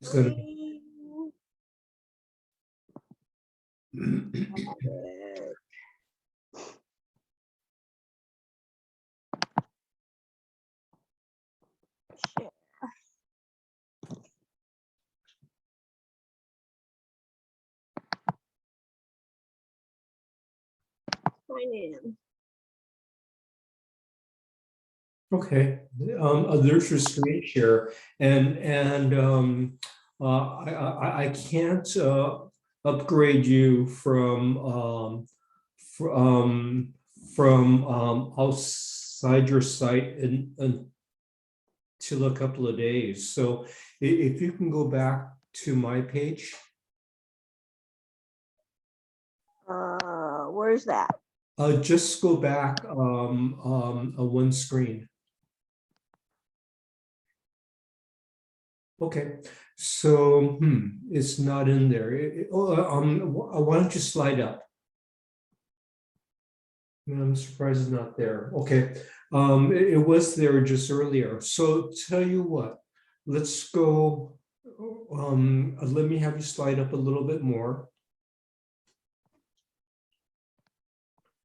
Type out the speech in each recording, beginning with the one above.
It's gonna. Share. Sign in. Okay, there's your screen share, and I can't upgrade you from outside your site until a couple of days. So if you can go back to my page, Where's that? just go back one screen. Okay, so it's not in there. Why don't you slide up? I'm surprised it's not there. Okay, it was there just earlier. So tell you what, let's go. Let me have you slide up a little bit more.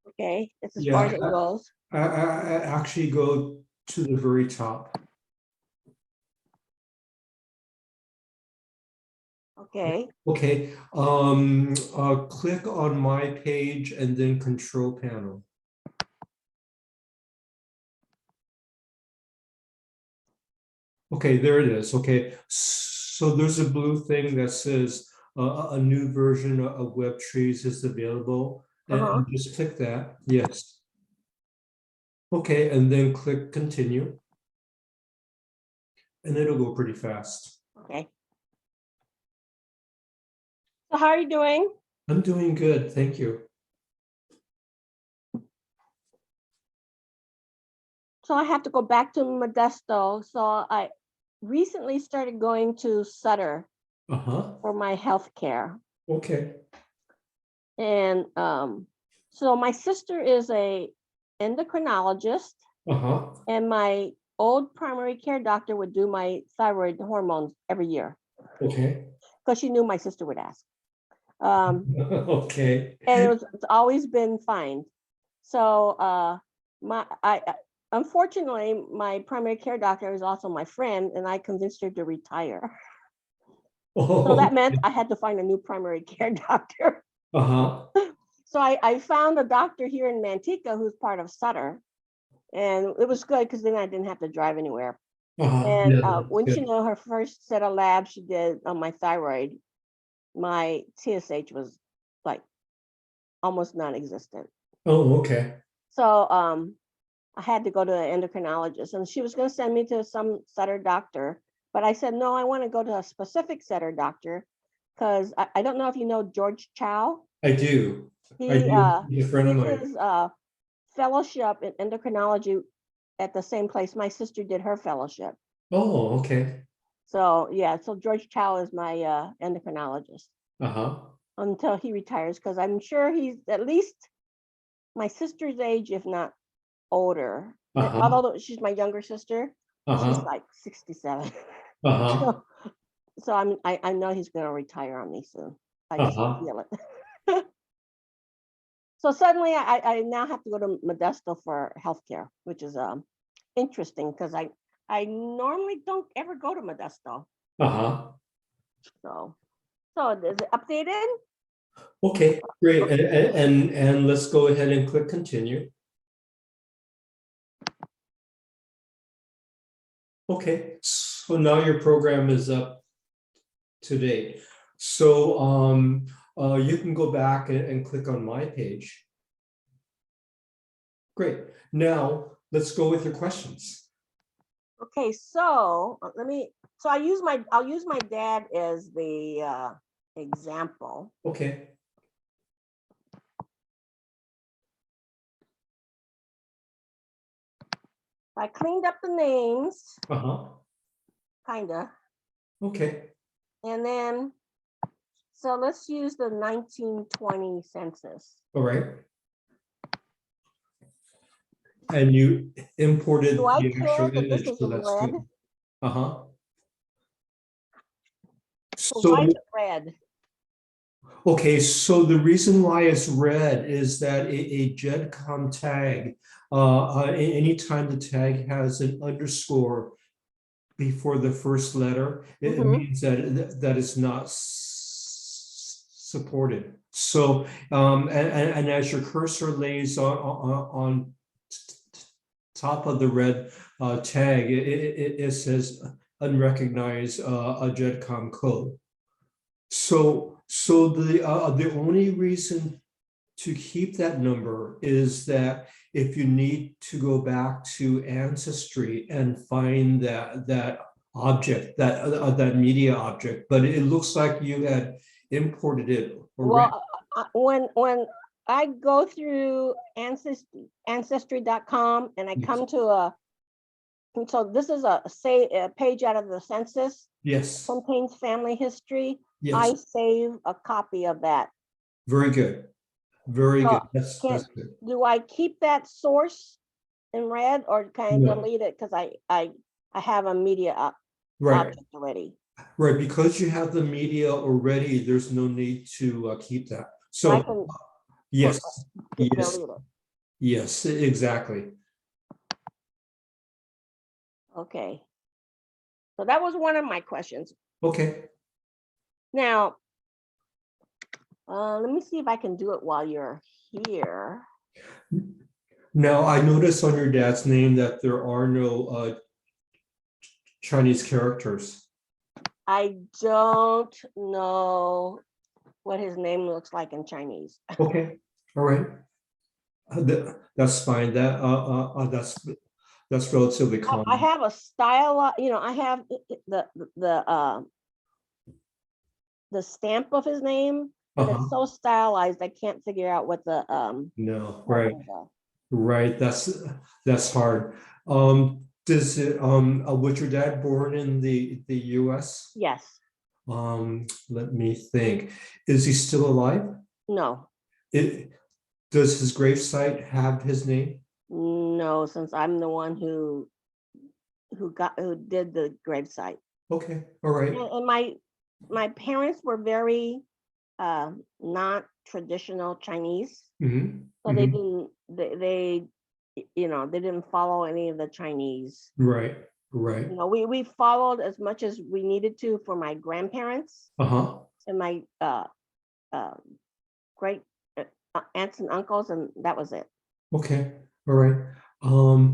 Okay, it's as far as it goes. I actually go to the very top. Okay. Okay, click on my page and then control panel. Okay, there it is. Okay, so there's a blue thing that says a new version of WebTrees is available. And just click that. Yes. Okay, and then click continue. And it'll go pretty fast. Okay. So how are you doing? I'm doing good. Thank you. So I have to go back to Modesto. So I recently started going to Sutter for my health care. Okay. And so my sister is a endocrinologist, and my old primary care doctor would do my thyroid hormones every year. Okay. Because she knew my sister would ask. Okay. And it's always been fine. So unfortunately, my primary care doctor is also my friend, and I convinced her to retire. So that meant I had to find a new primary care doctor. So I found a doctor here in Manteca who's part of Sutter, and it was good because then I didn't have to drive anywhere. And when she knew her first set of labs she did on my thyroid, my TSH was like almost non-existent. Oh, okay. So I had to go to an endocrinologist, and she was going to send me to some Sutter doctor, but I said no, I want to go to a specific Sutter doctor because I don't know if you know George Chow. I do. He He's a friend of mine. his fellowship in endocrinology at the same place my sister did her fellowship. Oh, okay. So yeah, so George Chow is my endocrinologist until he retires, because I'm sure he's at least my sister's age, if not older. Although she's my younger sister, she's like 67. So I know he's going to retire on me soon. I just feel it. So suddenly I now have to go to Modesto for healthcare, which is interesting because I normally don't ever go to Modesto. So is it updated? Okay, great. And let's go ahead and click continue. Okay, so now your program is up to date. So you can go back and click on my page. Great. Now let's go with your questions. Okay, so I'll use my dad as the example. Okay. I cleaned up the names. Kinda. Okay. And then, so let's use the 1920 census. All right. And you imported Do I the care actual that this image, is so in that's red? good. So So, why is it red? okay, so the reason why it's red is that a GEDCOM tag, anytime the tag has an underscore before the first letter, it Mhm. means that it's not supported. So, and as your cursor lays on top of the red tag, it says unrecognized a GEDCOM code. So the only reason to keep that number is that if you need to go back to Ancestry and find that object, that media object, but it looks like you had imported it already. Well, when I go through ancestry.com and I Yes. come to and so this is a page out of the census, Yes, contains family history. I yes, save a copy of that. very good, very So good. That's good. do I keep that source in red or can I No, delete it because I have a media right, object already? right. Because you have the media already, there's no need to keep that. So I So can yes, yes, delete it. yes, exactly. Okay. So that was one of my questions. Okay. Now, let me see if I can do it while you're here. Now, I noticed on your dad's name that there are no Chinese characters. I don't know what his name looks like in Chinese. Okay, all right. That's fine. That's relatively I common. have a style, you know, I have the stamp of his name, but it's so stylized I can't figure out what the No, right, letters are. right. That's hard. Does it was your dad born in the US? Yes. Let me think. Is he still alive? No. It does his gravesite have his name? No, since I'm the one who did the gravesite. Okay, all right. And my parents were very not traditional Chinese. So they didn't they you know, they didn't follow any of the Chinese. Right, right. You know, we followed as much as we needed to for my grandparents Uh-huh. and my uh, great aunts and uncles, and that was it. Okay, all right.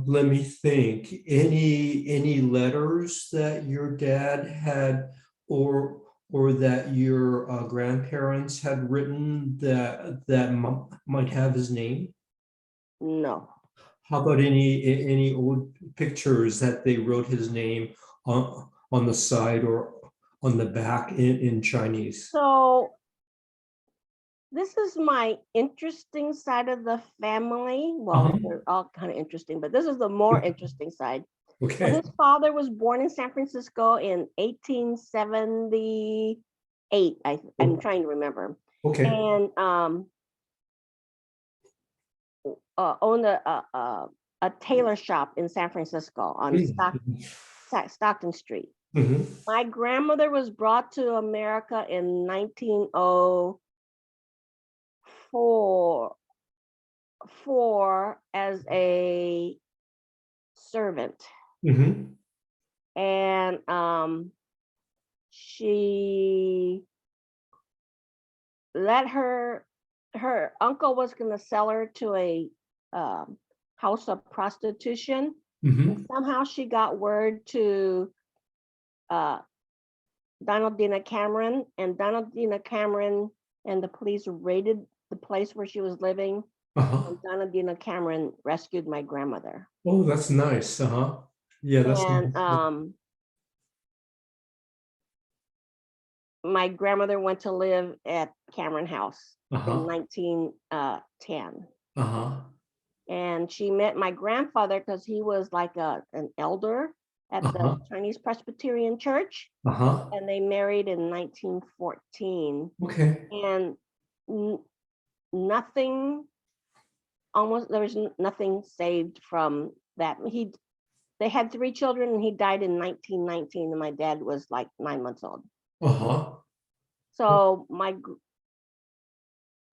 Let me think. Any letters that your dad had or that your grandparents had written that might have his name? No. How about any old pictures that they wrote his name on the side or on the back in Chinese? So this is my interesting side of the family. Well, Uh-huh. they're all kind of interesting, but this is the more interesting side. So Okay. his father was born in San Francisco in 1878. I'm trying to remember. Okay. And owned a tailor shop in San Francisco on Stockton Street. My grandmother was brought to America in 1904 as a servant. And she let her uncle was going to sell her to a house of prostitution. And somehow she got word to Donaldina Cameron, and Donaldina Cameron and the police raided the place where she was living. And Donaldina Cameron rescued my grandmother. Oh, that's nice. Yeah, that's And nice. my grandmother went to live at Cameron House in 1910. And she met my grandfather because he was like an elder at the Chinese Presbyterian Church. And they married in 1914. Okay. And nothing, almost there was nothing saved from that. They had 3 children and he died in 1919 and my dad was like 9 months old. Uh-huh. So my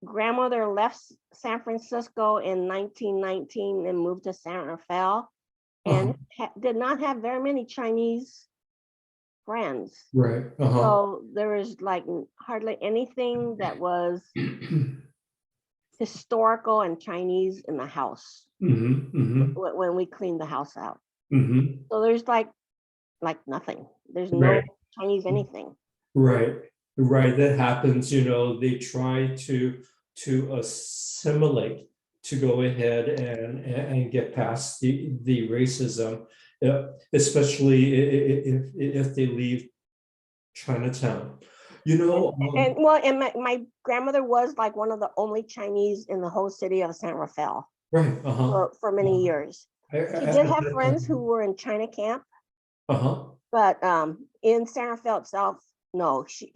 grandmother left San Francisco in 1919 and moved to San Rafael, and did not have very many Chinese friends. Right. So there was like hardly anything that was historical and Chinese in the house when we cleaned the house out. So there's like nothing. There's no Chinese anything. Right. That happens, they try to assimilate, to go ahead and get past the racism, especially if they leave Chinatown. And my grandmother was like one of the only Chinese in the whole city of San Rafael. Right. For many years. She did have friends who were in China camp. But in San Rafael itself, no, she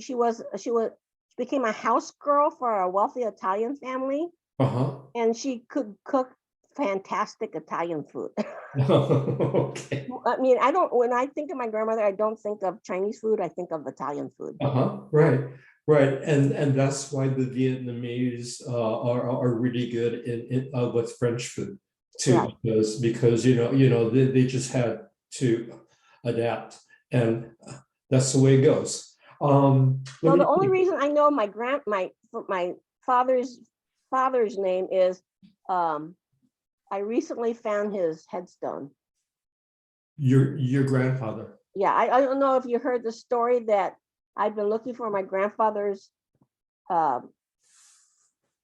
became a house girl for a wealthy Italian family. And she could cook fantastic Italian food. Okay. I mean, when I think of my grandmother, I don't think of Chinese food, I think of Italian food. Right. And that's why the Vietnamese are really good in with French food too, right. because they just had to adapt, and that's the way it goes. So the only reason I know my father's name is I recently found his headstone. Your grandfather? Yeah, I don't know if you heard the story that I've been looking for my grandfather's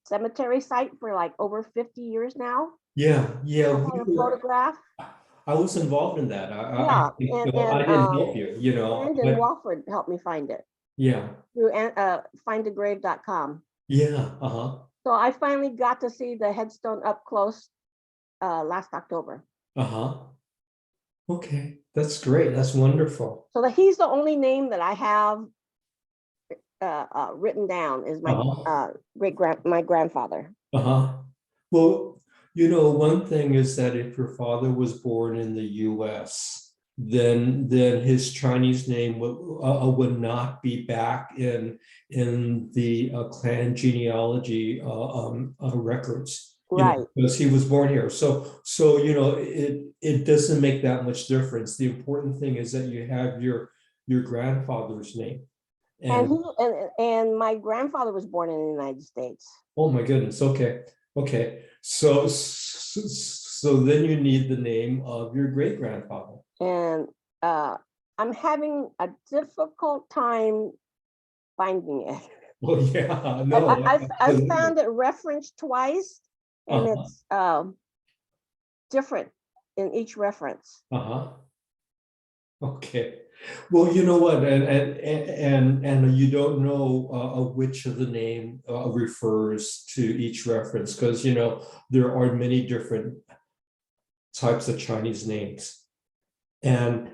cemetery site for like over 50 years now. Yeah. I had a photograph. I was involved in that. I didn't help you, Brandon Wofford helped me find it. Yeah. Through findagrave.com. Yeah. So I finally got to see the headstone up close last October. Okay, that's great. That's wonderful. So he's the only name that I have written down is my my grandfather. Well, one thing is that if your father was born in the U.S., then his Chinese name would not be back in the clan genealogy records. Right. Because he was born here. So it doesn't make that much difference. The important thing is that you have your grandfather's name. And my grandfather was born in the United States. Oh my goodness. Okay. So then you need the name of your great grandfather. And I'm having a difficult time finding it. Oh yeah, no. I found it referenced twice, and it's different in each reference. Okay. Well, you know what, and you don't know which of the name refers to each reference, because there are many different types of Chinese names, and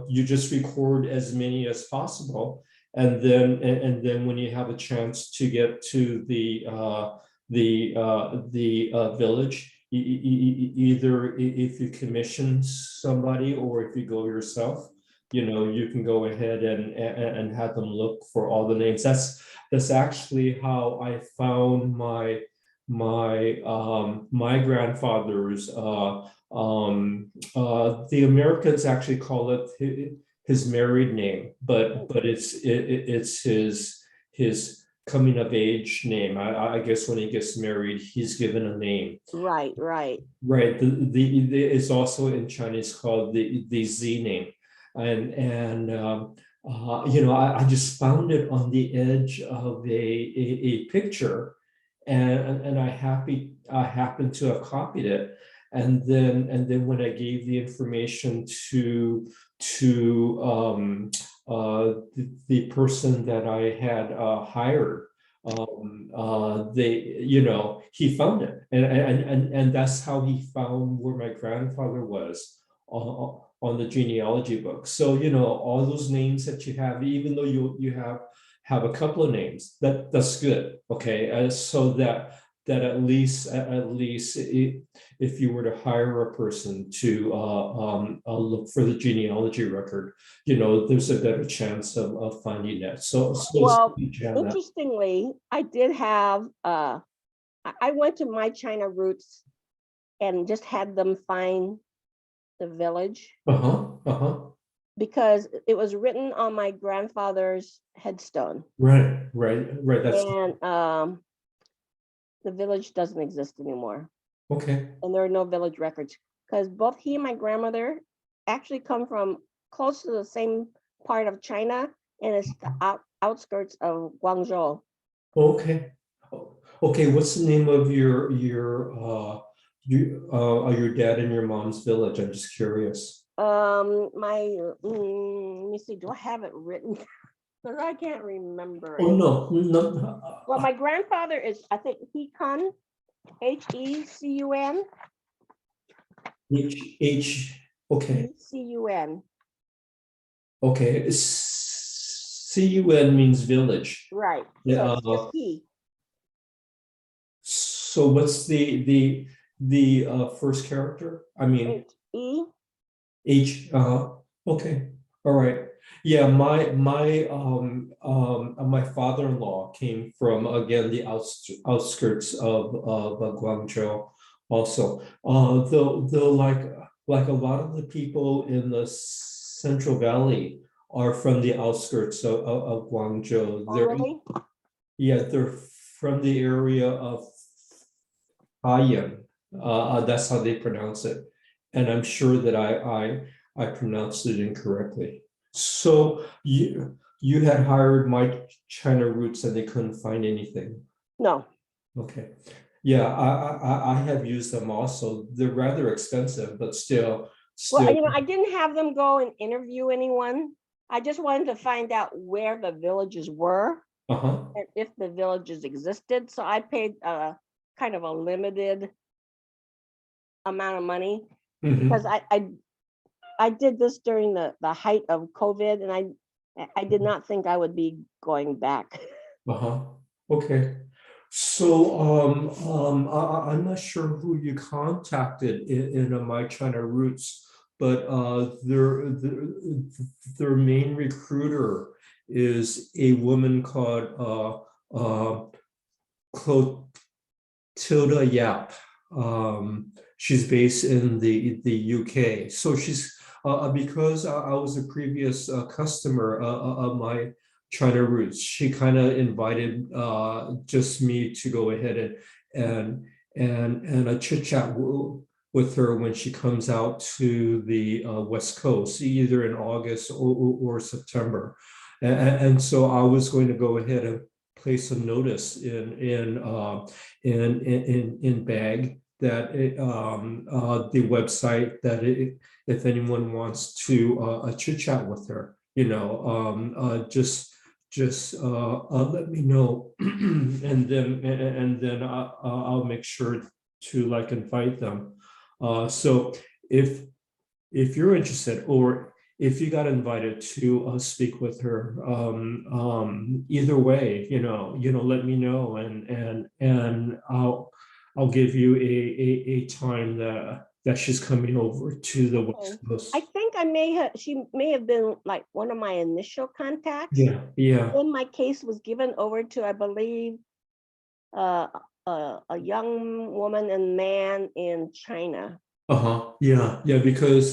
you just record as many as possible, and then when you have a chance to get to the village, either if you commission somebody or if you go yourself, you can go ahead and have them look for all the names. That's actually how I found my grandfather's. The Americans actually call it his married name, but it's his coming of age name. I guess when he gets married, he's given a name. Right. It's also in Chinese called the Z name, and I just found it on the edge of a picture, and I happened to have copied it, and then when I gave the information to the person that I had hired, he found it, and that's how he found where my grandfather was on the genealogy book. So all those names that you have, even though you have a couple of names, that's good. Okay, so that that at least if you were to hire a person to look for the genealogy record, there's a better chance of finding that. So well, interestingly, I did have I went to My China Roots and just had them find the village. Because it was written on my grandfather's headstone. Right. That's and the village doesn't exist anymore. Okay. And there are no village records because both he and my grandmother actually come from close to the same part of China, and it's the outskirts of Guangzhou. Okay. Okay. What's the name of your dad and your mom's village? I'm just curious. Let me see. Do I have it written? Because I can't remember. Oh no. Well, my grandfather is, I think, Hecun, Hecun. Okay. Cun. Okay. Cun means village. Right. Yeah. So it's just he. So what's the first character? I mean, H-E. H. Okay. All right. Yeah. My father-in-law came from, again, the outskirts of Guangzhou. Also, though, like a lot of the people in the Central Valley are from the outskirts of Guangzhou. Oh, really? Yeah, they're from the area of Haiyan. That's how they pronounce it, and I'm sure that I pronounced it incorrectly. So you had hired My China Roots and they couldn't find anything. No. Okay. Yeah, I have used them also. They're rather expensive, but still. Well, I didn't have them go and interview anyone. I just wanted to find out where the villages were and if the villages existed. So I paid kind of a limited amount of money because I did this during the height of COVID, and I did not think I would be going back. Okay. So I'm not sure who you contacted in My China Roots, but their main recruiter is a woman called Clotilda Yap. She's based in the UK. So she's because I was a previous customer of My China Roots, she kind of invited just me to go ahead and a chit chat with her when she comes out to the West Coast, either in August or September. And so I was going to go ahead and place a notice in BAG that the website that if anyone wants to chit chat with her, just let me know, and then I'll make sure to invite them. So if you're interested, or if you got invited to speak with her, either way, let me know, and I'll give you a time that she's coming over to the West Coast. I think she may have been like one of my initial contacts. Yeah. Then my case was given over to, I believe, a young woman and man in China. Yeah, because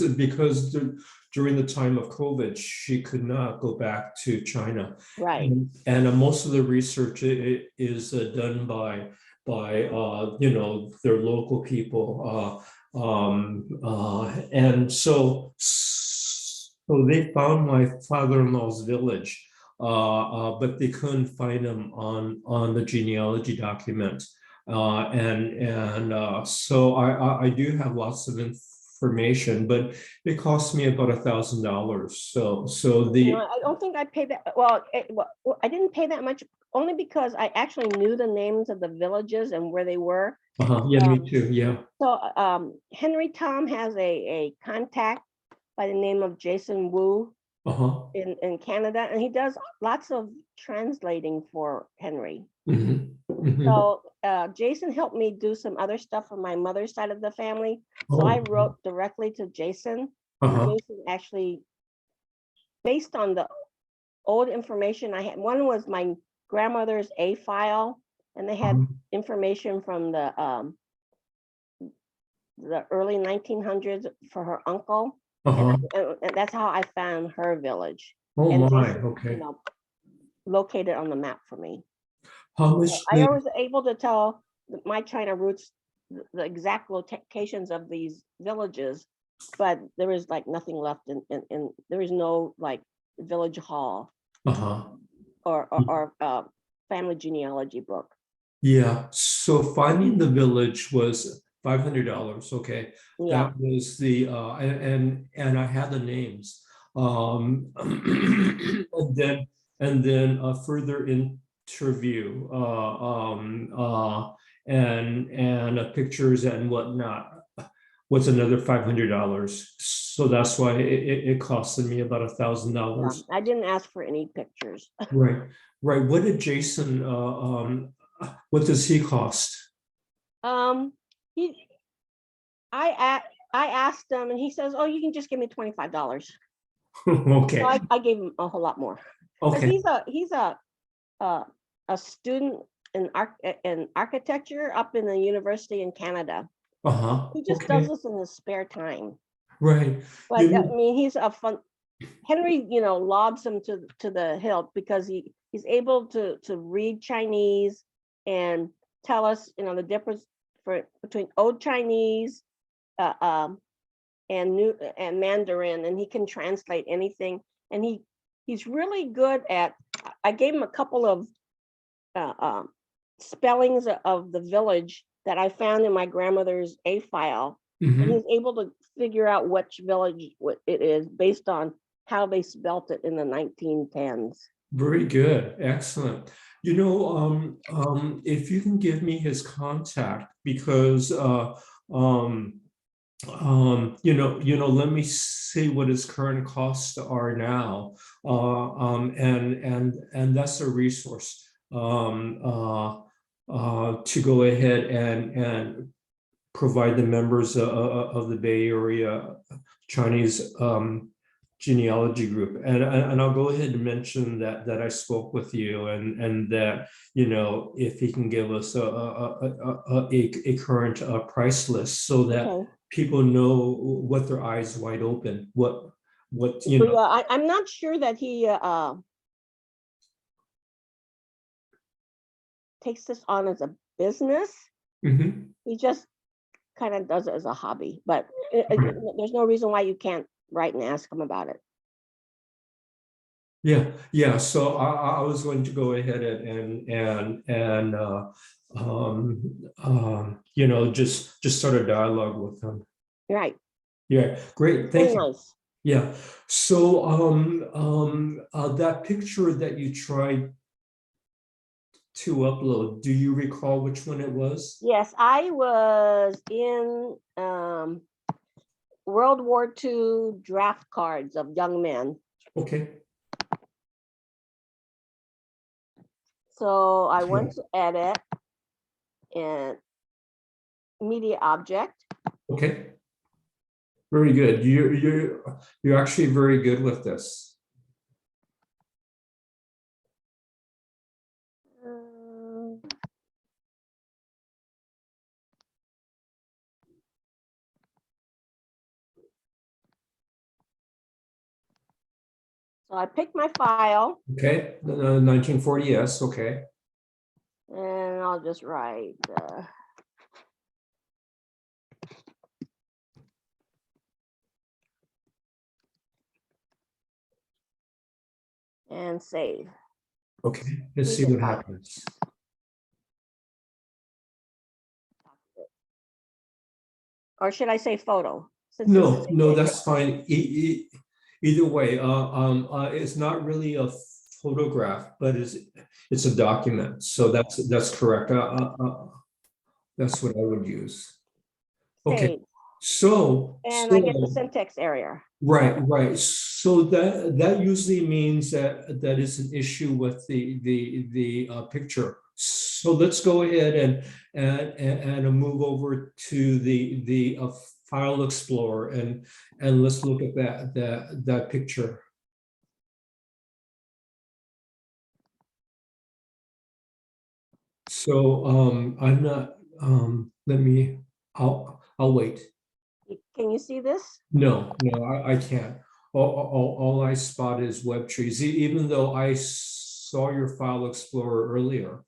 during the time of COVID, she could not go back to China. Right. And most of the research is done by their local people. And so they found my father-in-law's village, but they couldn't find him on the genealogy document. So I do have lots of information, but it cost me about $1,000. So I don't think I paid that. Well, I didn't pay that much, only because I actually knew the names of the villages and where they were. Yeah, me too. Yeah. So Henry Tom has a contact by the name of Jason Wu in Canada, and he does lots of translating for Henry. So Jason helped me do some other stuff for my mother's side of the family. So I wrote directly to Jason. Jason actually, based on the old information I had, one was my grandmother's A file, and they had information from the early 1900s for her uncle. And that's how I found her village. And Jason, you know, located on the map for me. How much? I was able to tell my China roots the exact locations of these villages, but there is like nothing left in there is no like village hall or family genealogy book. Yeah, so finding the village was $500. Okay, Yeah. that was the and I had the names, and then a further interview, and pictures and whatnot was another $500. So that's why it costed me about $1,000. I didn't ask for any pictures. Right, right. What did Jason? What does he cost? I asked him, and he says, "Oh, you can just give me $25." Okay. So I gave him a whole lot more. Okay. He's a student in architecture up in the university in Canada. He just does this in his spare time. Right. But I mean, he's a fun. Henry, you know, lobs him to the hilt because he's able to read Chinese and tell us, you know, the difference between Old Chinese and new and Mandarin, and he can translate anything. And he's really good at. I gave him a couple of spellings of the village that I found in my grandmother's A file, and he's able to figure out which village it is based on how they spelt it in the 1910s. Very good, excellent. You know, if you can give me his contact, because let me see what his current costs are now, and that's a resource to go ahead and provide the members of the Bay Area Chinese genealogy group, and I'll go ahead and mention that I spoke with you, and that, you know, if he can give us a current price list so that people know what their eyes wide open, what you know. Yeah, I'm not sure that he takes this on as a business. He just kind of does it as a hobby, but there's no reason why you can't write and ask him about it. Yeah. So I was going to go ahead and you know, just start a dialogue with him. Right. Yeah. Great. Thank you. Nice. Yeah. So that picture that you tried to upload, do you recall which one it was? Yes, I was in World War II draft cards of young men. Okay. So I went to edit and media object. Okay. Very good. You're actually very good with this. So I picked my file. Okay, 1940, yes, okay. And I'll just write and save. Okay, let's see what happens. Or should I say photo? No, that's fine. Either way, it's not really a photograph, but it's a document. So that's correct. That's what I would use. Okay. So I get the syntax error. Right. So that usually means that is an issue with the picture. So let's go ahead and move over to the File Explorer and let's look at that picture. So I'm not. I'll wait. Can you see this? No, I can't. All I spot is web trees, even though I saw your File Explorer earlier.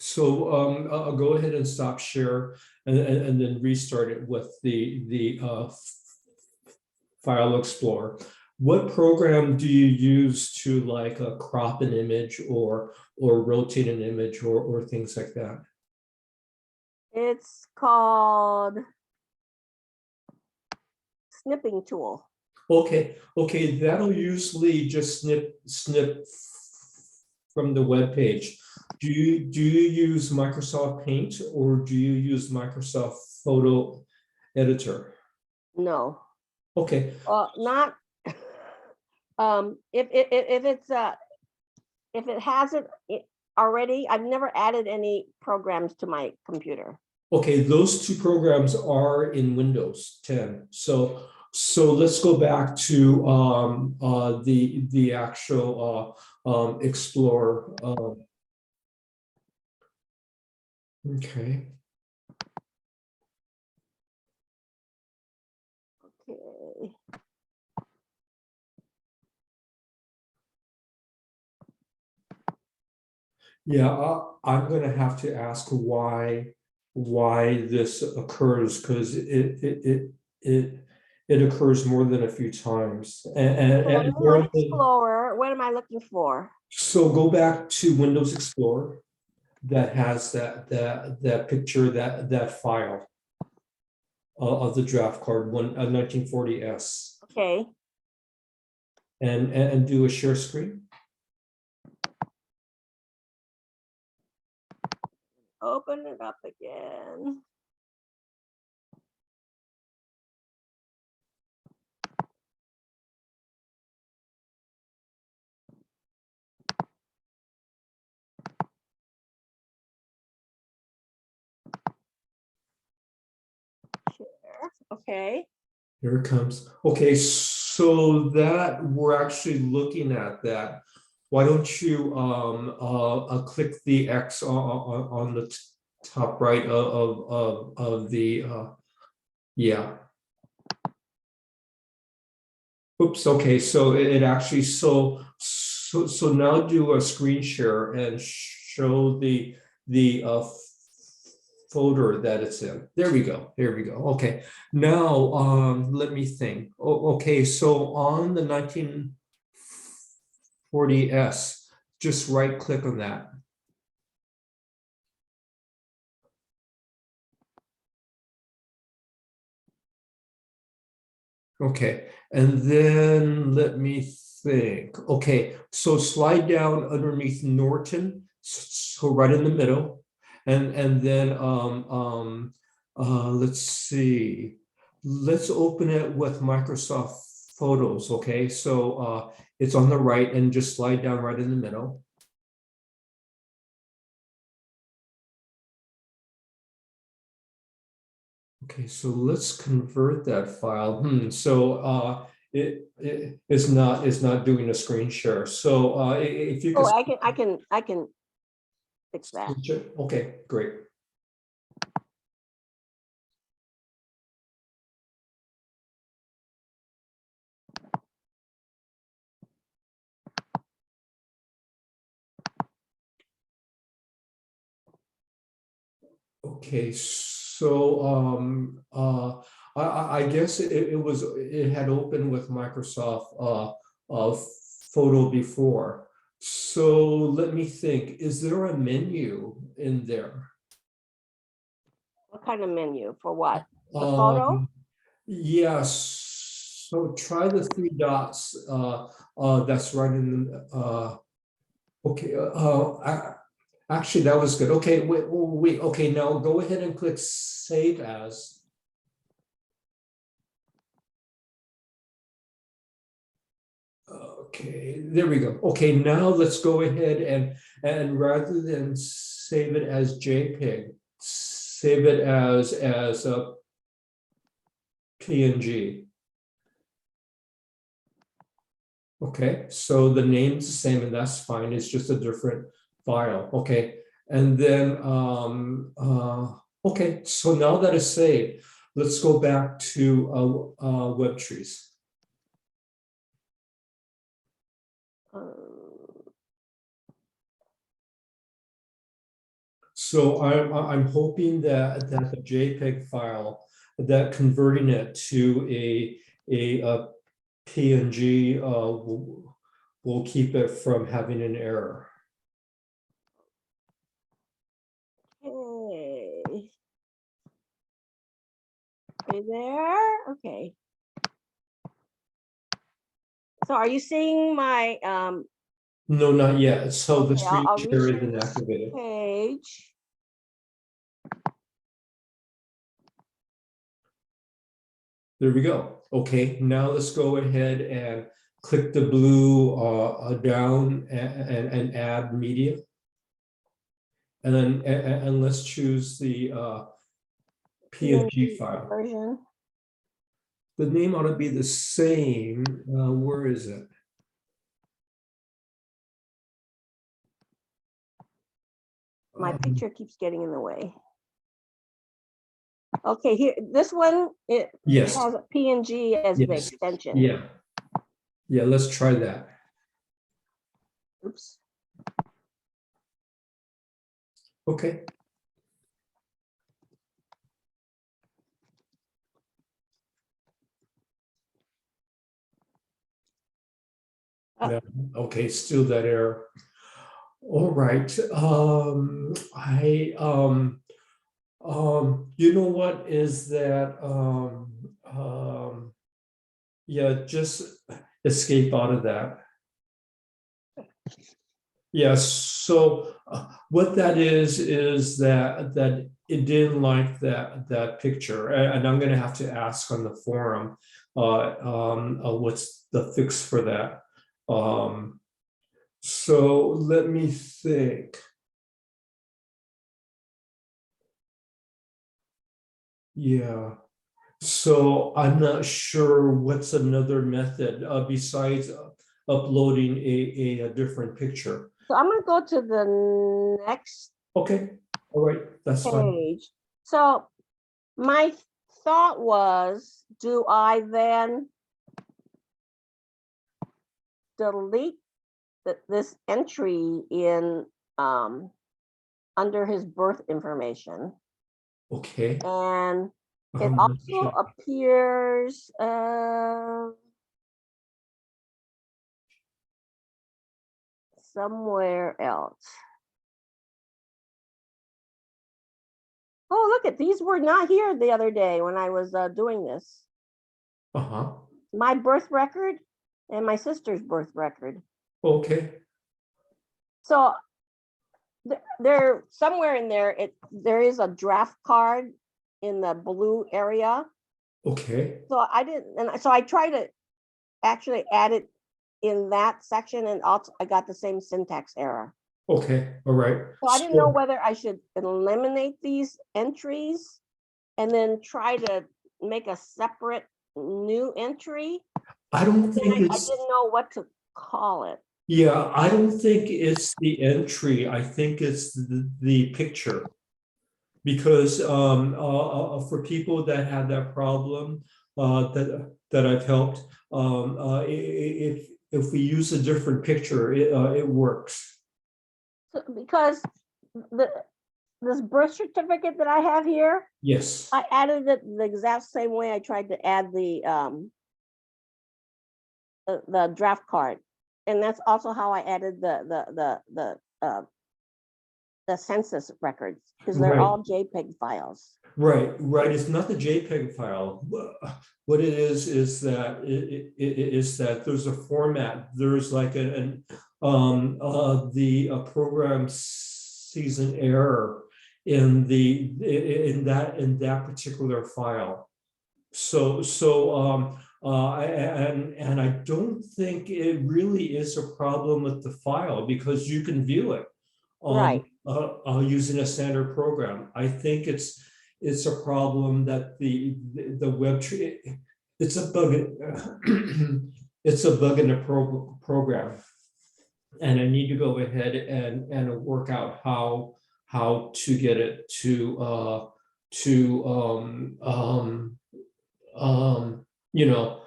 So I'll go ahead and stop share and then restart it with the File Explorer. What program do you use to like crop an image or rotate an image or things like that? It's called Snipping Tool. Okay, that'll usually just snip from the web page. Do you use Microsoft Paint or do you use Microsoft Photo Editor? No. Okay. Not. If it hasn't already, I've never added any programs to my computer. Okay, those two programs are in Windows 10. So let's go back to the actual Explorer. Okay. Okay. Yeah, I'm going to have to ask why this occurs, because it occurs more than a few times. And Explorer, what am I looking for? So go back to Windows Explorer that has that picture, that file of the draft card, 1940S. Okay. And do a share screen. Open it up again. Share. Okay. Here it comes. Okay, so that we're actually looking at that. Why don't you click the X on the top right of the yeah. Oops. Okay, so it actually so now do a screen share and show the folder that it's in. There we go. Okay, now let me think. Okay, so on the 1940S, just right click on that. Okay, and then let me think. Okay, so slide down underneath Norton, so right in the middle, and then let's see. Let's open it with Microsoft Photos. Okay, so it's on the right, and just slide down right in the middle. Okay, so let's convert that file. So it is not doing a screen share. So if you could, I can fix that. Okay, great. Okay, so I guess it had opened with Microsoft Photo before. So let me think. Is there a menu in there? What kind of menu for what? A photo? Yes. So try the three dots. That's right in the. Okay. Actually, that was good. Okay, wait. Okay, now go ahead and click Save As. Okay, there we go. Okay, now let's go ahead and rather than save it as JPEG, save it as a PNG. Okay, so the name's the same and that's fine. It's just a different file. Okay, and then okay, so now that it's saved, let's go back to WebTrees. So I'm hoping that the JPEG file, that converting it to a PNG will keep it from having an error. Okay. Okay, there. Okay. So are you seeing my No, not yet. So the okay, I'll screen share reshare isn't this activated. page. There we go. Okay, now let's go ahead and click the blue down and add media. And then and let's choose the PNG file. Version. The name ought to be the same. Where is it? My picture keeps getting in the way. Okay, here, this one, it Yes. has a PNG as the Yes. extension. Yeah. Yeah, let's try that. Oops. Okay. No, okay, still that error. All right. You know what is that? Yeah, just escape out of that. Yes. So what that is that it didn't like that picture, and I'm going to have to ask on the forum what's the fix for that. So let me think. Yeah. So I'm not sure what's another method besides uploading a different picture. So I'm going to go to the next Okay. All right. That's fine. page. So my thought was, do I then delete this entry in under his birth information? Okay. And it also appears somewhere else. Oh, look at these were not here the other day when I was doing this. My birth record and my sister's birth record. Okay. So there somewhere in there, there is a draft card in the blue area. Okay. So I didn't, and so I tried to actually add it in that section, and also I got the same syntax error. Okay. All right. So I didn't know whether I should eliminate these entries and then try to make a separate new entry. I don't think I didn't know what to call it. Yeah, I don't think it's the entry. I think it's the picture. Because for people that have that problem that I've helped, if we use a different picture, it works. Because this birth certificate that I have here, yes, I added it the exact same way I tried to add the draft card, and that's also how I added the census records, because they're all JPEG files. Right. It's not the JPEG file. What it is that it is that there's a format. There's like the program sees an error in that particular file. So And I don't think it really is a problem with the file because you can view it Right. using a standard program. I think it's a problem that the web tree, it's a bug. It's a bug in the program, and I need to go ahead and work out how to get it to you know,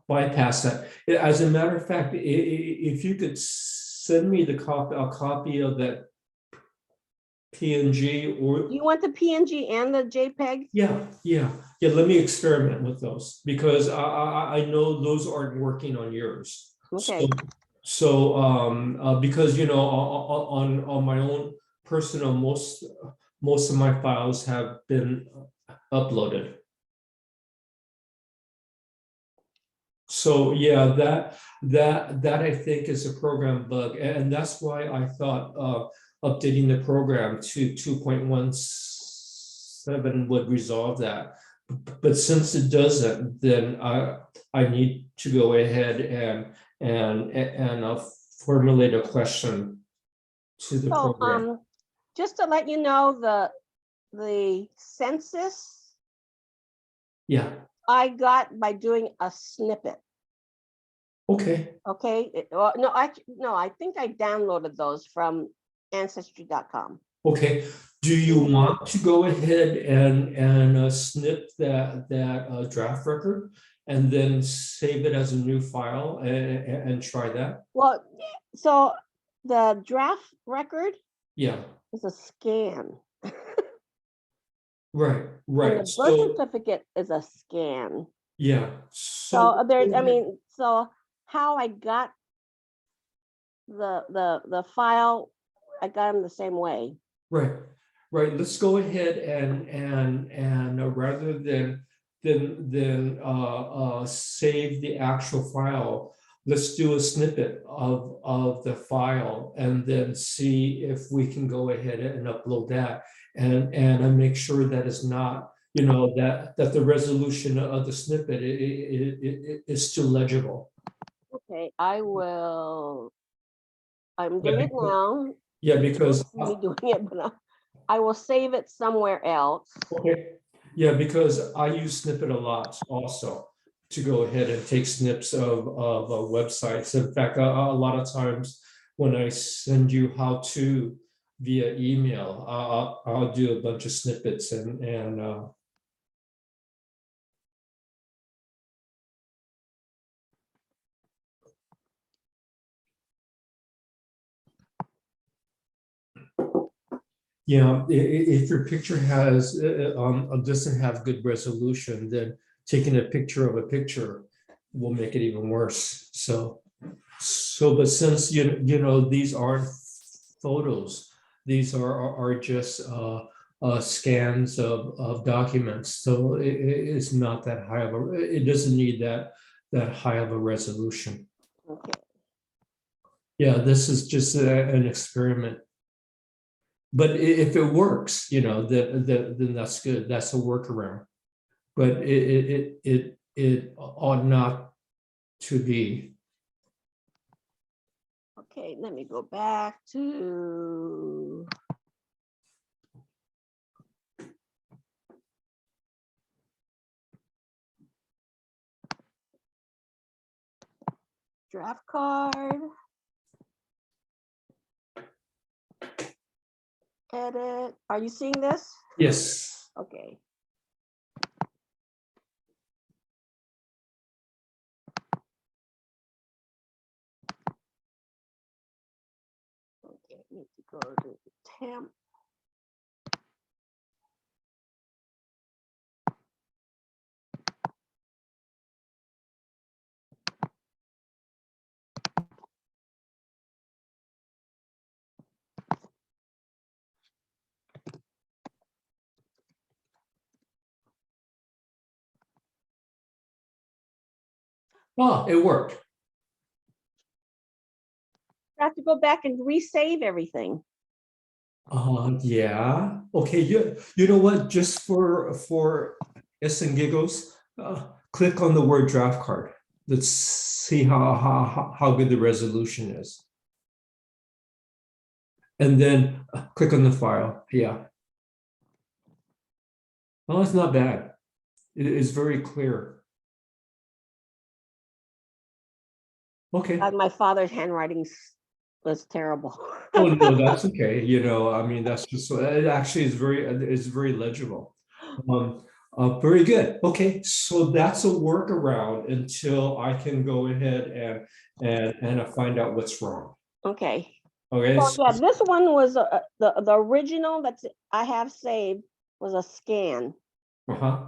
bypass that. As a matter of fact, if you could send me a copy of that PNG, or Do you want the PNG and the JPEG? yeah. Let me experiment with those because I know those aren't working on yours. Okay. So because on my own personal, most of my files have been uploaded. So yeah, that I think is a program bug, and that's why I thought updating the program to 2.17 would resolve that. But since it doesn't, then I need to go ahead and formulate a question to the So program. just to let you know, the census Yeah. I got by doing a snippet. Okay. Okay. Well, no, I think I downloaded those from ancestry.com. Okay. Do you want to go ahead and snip that draft record and then save it as a new file and try that? Well, so the draft record, yeah, is a scan. right. And the birth certificate is a scan. Yeah. So there's, I mean, so how I got the file, I got them the same way. Right. Let's go ahead and rather than save the actual file, let's do a snippet of the file and then see if we can go ahead and upload that and make sure that it's not, that the resolution of the snippet is still legible. Okay, I'm doing it now. Yeah, because me doing it, but I will save it somewhere else. okay. Yeah, because I use Snippet a lot also to go ahead and take snips of websites. In fact, a lot of times when I send you how to via email, I'll do a bunch of snippets and yeah, if your picture has doesn't have good resolution, then taking a picture of a picture will make it even worse. So but since these aren't photos, these are just scans of documents, so it's not that high of a, it doesn't need that high of a resolution. Okay. Yeah, this is just an experiment. But if it works, then that's good. That's a workaround. But it ought not to be. Okay, let me go back to draft card. Edit. Are you seeing this? Yes. Okay. Okay, need to go to temp. Oh, it worked. I have to go back and resave everything. Yeah. Okay. You know what? Just for S and giggles, click on the word draft card. Let's see how good the resolution is. And then click on the file. Yeah. Well, it's not bad. It is very clear. Okay. My father's handwriting was terrible. Oh no, that's okay. You know, I mean, that's just it. Actually, is very legible. Very good. Okay, so that's a workaround until I can go ahead and find out what's wrong. Okay. Okay. So yeah, this one was the original that I have saved was a scan. Yeah.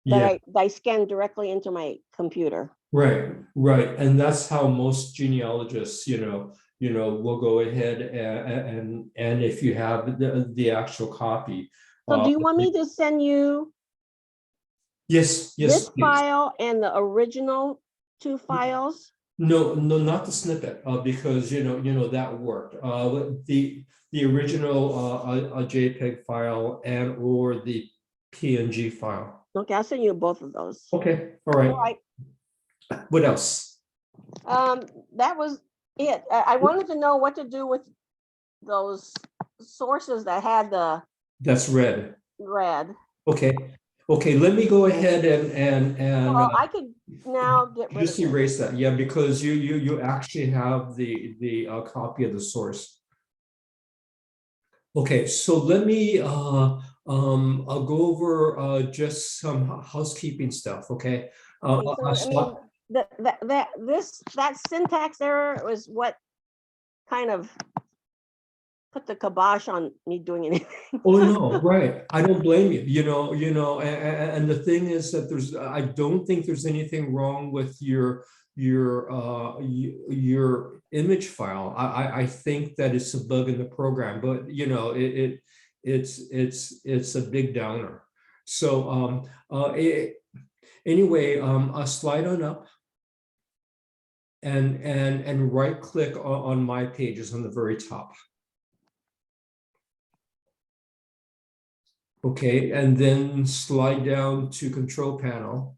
That I scanned directly into my computer. Right, right, and that's how most genealogists, will go ahead and if you have the actual copy. So do you want me to send you Yes, this please. file and the original 2 files? No, not the snippet, because that worked. The original a JPEG file and or the PNG file. Okay, I'll send you both of those. Okay, all right. All right. What else? That was it. I wanted to know what to do with those sources that had the That's red. Okay. Okay, let me go ahead and well, I could now get rid just of erase that. Yeah, because you actually have the copy of the source. Okay, so let me I'll go over just some housekeeping stuff. Okay. So, I mean that syntax error was what kind of put the kibosh on me doing anything. Oh no, right. I don't blame you. And the thing is that I don't think there's anything wrong with your image file. I think that it's a bug in the program, but it's a big downer. So anyway, a slide on up and right click on my pages on the very top. Okay, and then slide down to control panel.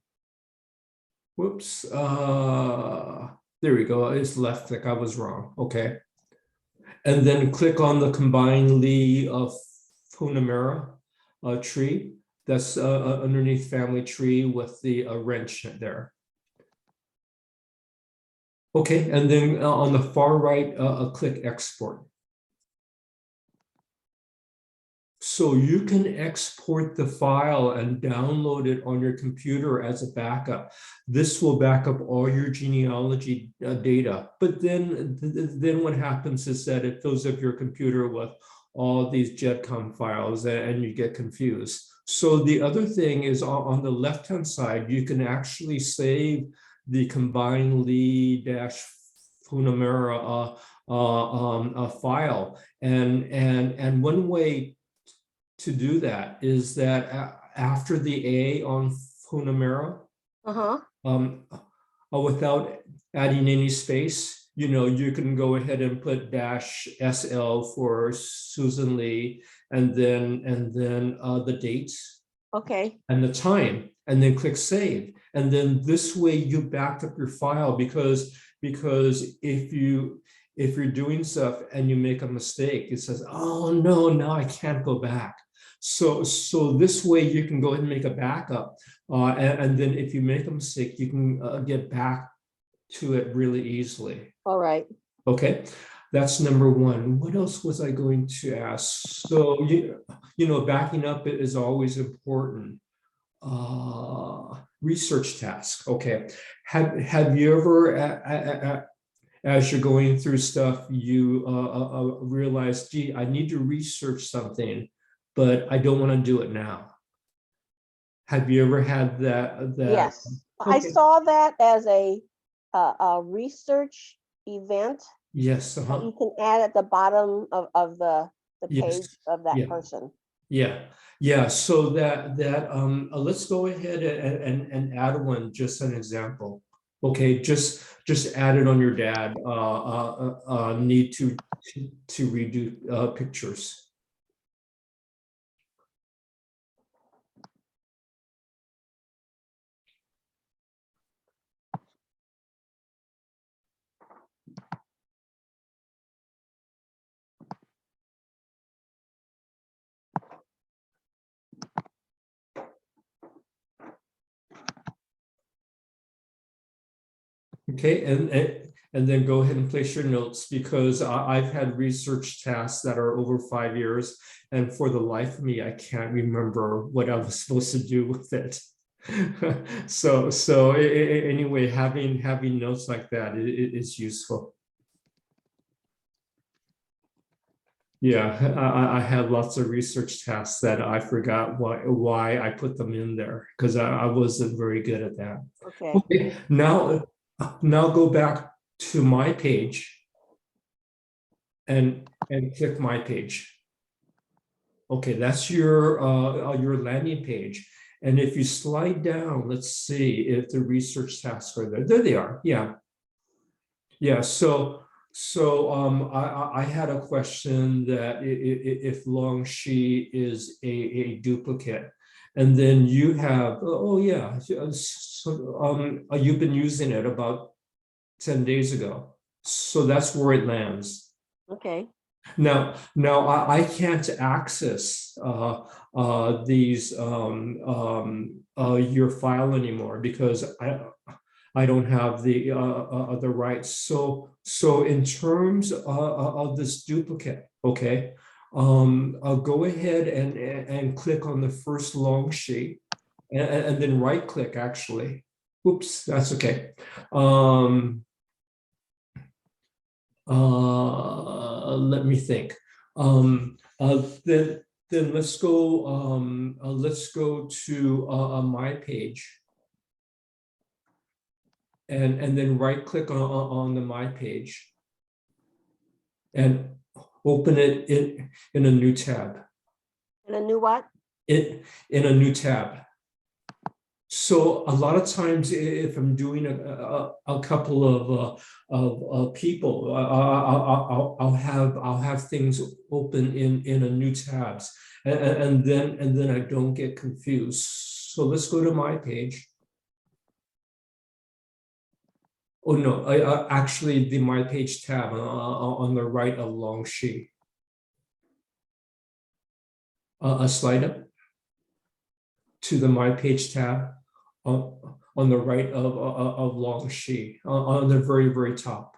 Whoops, there we go, it's left click, I was wrong, okay. And then click on the combined Lee of Funamera tree. That's underneath family tree with the wrench there. Okay, and then on the far right, click export. So you can export the file and download it on your computer as a backup. This will back up all your genealogy data. But then what happens is that it fills up your computer with all these GEDCOM files and you get confused. So the other thing is on the left-hand side, you can actually save the combined Lee-Funamera file. And one way to do that is that after the A on Funamera, without adding any space, you can go ahead and put -SL for Susan Lee, and then the dates, okay, and the time, and then click save. And then this way you backed up your file, because if you're doing stuff and you make a mistake, it says, oh no, now I can't go back. So this way you can go ahead and make a backup, and then if you make a mistake, you can get back to it really easily. All right. Okay, that's number one. What else was I going to ask? So backing up is always important. Research task. Okay, have you ever as you're going through stuff, you realize, gee, I need to research something, but I don't want to do it now? Have you ever had that? Yes, okay. I saw that as a research event. Yes. That you can add at the bottom of the page, yes, of that, yeah, person. Yeah. So let's go ahead and add one, just an example. Okay, just add it on your dad need to redo pictures. Okay, and then go ahead and place your notes, because I've had research tasks that are over 5 years, and for the life of me, I can't remember what I was supposed to do with it. So anyway, having notes like that is useful. Yeah, I have lots of research tasks that I forgot why I put them in there, because I wasn't very good at that. Okay. Okay, now go back to my page and click my page. Okay, that's your landing page. And if you slide down, let's see if the research tasks are there. There they are. Yeah. Yeah. So I had a question that if Longxi is a duplicate, and then you have, oh yeah, so you've been using it about 10 days ago. So that's where it lands. Okay. Now I can't access these your file anymore, because I don't have the rights. So in terms of this duplicate, okay, I'll go ahead and click on the first Longxi, and then right click actually. Oops, that's okay. Let me think. Then let's go to my page, and then right click on the my page, and open it in a new tab. In a new what? In a new tab. So a lot of times, if I'm doing a couple of people, I'll have things open in a new tabs, and then I don't get confused. So let's go to my page. Oh no, actually the my page tab on the right of Longxi. A slide up to the my page tab. On the right of Longxi, on the very top,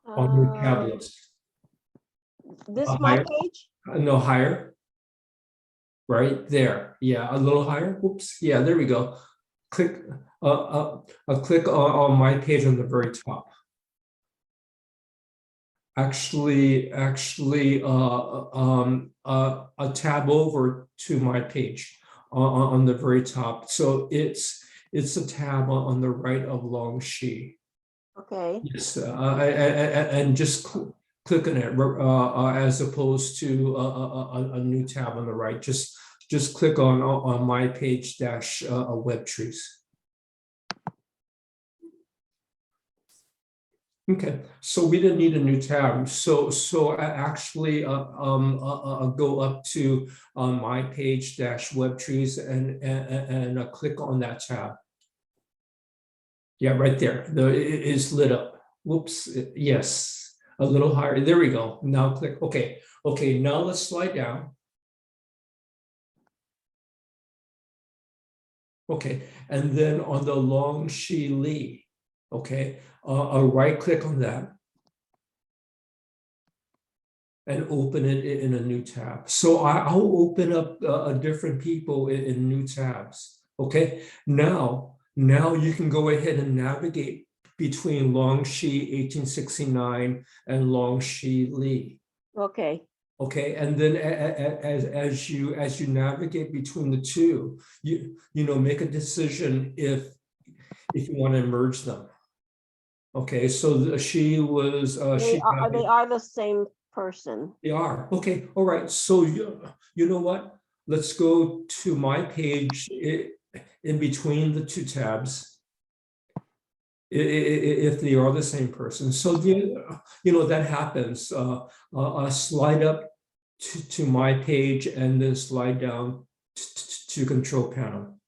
on your tablet. This my page? No, higher. Right there. Yeah, a little higher. Whoops. Yeah, there we go. Click click on my page on the very top. Actually, a tab over to my page on the very top. So it's a tab on the right of Longxi. Okay. Yes, and just click on it as opposed to a new tab on the right. Just click on my page dash WebTrees. Okay, so we didn't need a new tab. So actually go up to my page dash WebTrees and click on that tab. Yeah, right there. It is lit up. Whoops. Yes, a little higher. There we go. Now click. Okay. Okay. Now let's slide down. Okay, and then on the Longxi Li. Okay, I'll right click on that and open it in a new tab. So I'll open up different people in new tabs. Okay, now you can go ahead and navigate between Longxi 1869 and Longxi Li. Okay. Okay, and then as you navigate between the two, you make a decision if you want to merge them. Okay, so she was they are the same person. They are. Okay, all right. So you know what? Let's go to my page in between the two tabs, if they are the same person. So that happens. Slide up to my page and then slide down to control panel.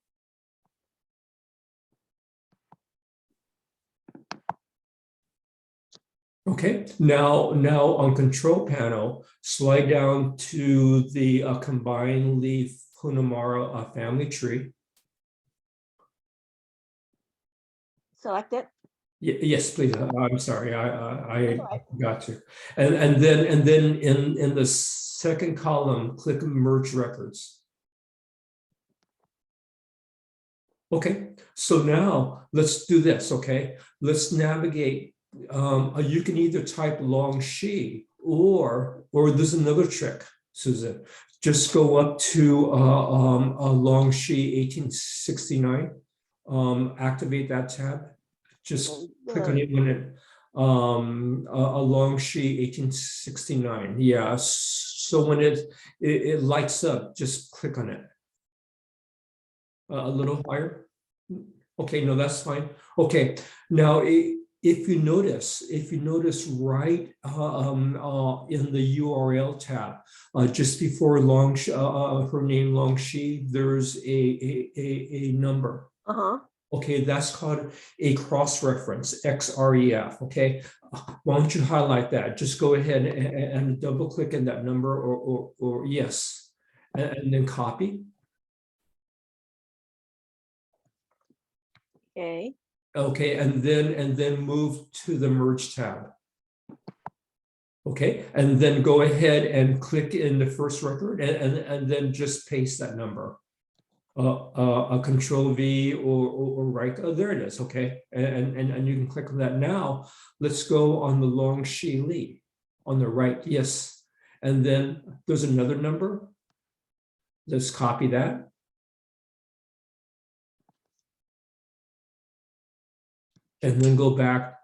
Okay, now on control panel, slide down to the combined leaf Hunamara family tree. Select it. Yes, please. I'm sorry. I That's all right. got you. And then in the second column, click merge records. Okay, so now let's do this. Okay, let's navigate. You can either type long she or there's another trick, Susan. Just go up to a long she 1869. Activate that tab. Just click on it when it a long she 1869. Yeah. So when it lights up, just click on it. A little higher. Okay, no, that's fine. Okay, now if you notice right in the URL tab, just before her name Longxi, there's a number. Okay, that's called a cross-reference, XREF. Okay, why don't you highlight that? Just go ahead and double click in that number or yes, and then copy. Okay. Okay, and then move to the merge tab. Okay, and then go ahead and click in the first record and then just paste that number. A control V or right. Oh, there it is. Okay, and you can click on that. Now let's go on the Longxi Li on the right. Yes, and then there's another number. Let's copy that. And then go back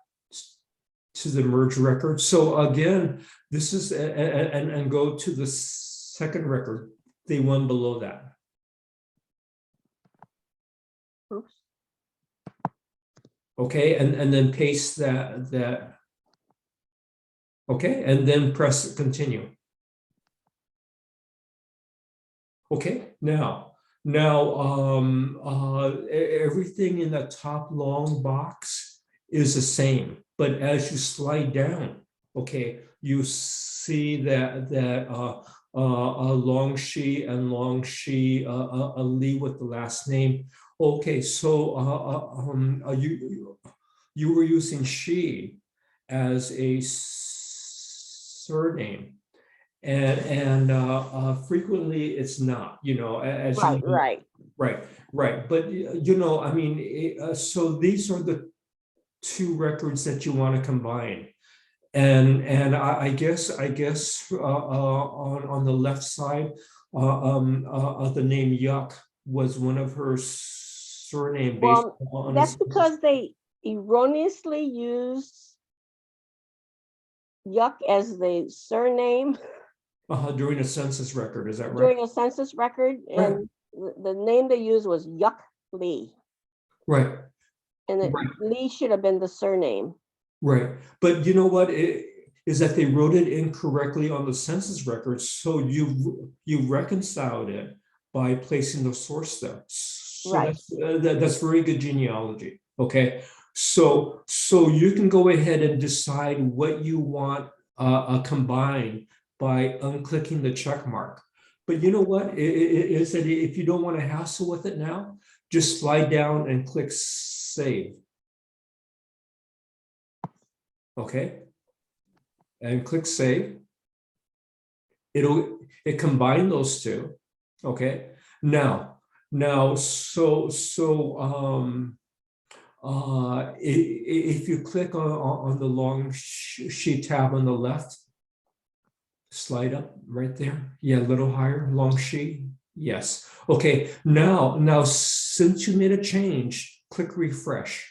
to the merge record. So again, this is and go to the second record, the one below that. Oops. Okay, and then paste that. Okay, and then press continue. Okay, now everything in the top long box is the same, but as you slide down, okay, you see that Longxi and Longxi Li with the last name. Okay, so you were using she as a surname. And frequently it's not, as Right, you know, right. right. But I mean, so these are the two records that you want to combine, and I guess on the left side, the name Yuck was one of her surname based on. That's because they erroneously used Yuck as the surname. During a census record, is that right? During a census record, and the name they used was Yuck Lee. Right. And Lee should have been the surname. Right. But you know what? Is that they wrote it incorrectly on the census records. So you reconciled it by placing the source there. So right. That's very good genealogy. Okay. So you can go ahead and decide what you want combined by unclicking the check mark. But you know what? Is that if you don't want to hassle with it now, just slide down and click save. Okay, and click save. It combine those two. Okay, now if you click on the Longxi tab on the left, slide up right there. Yeah, a little higher, Longxi. Yes. Okay. Now since you made a change, click refresh.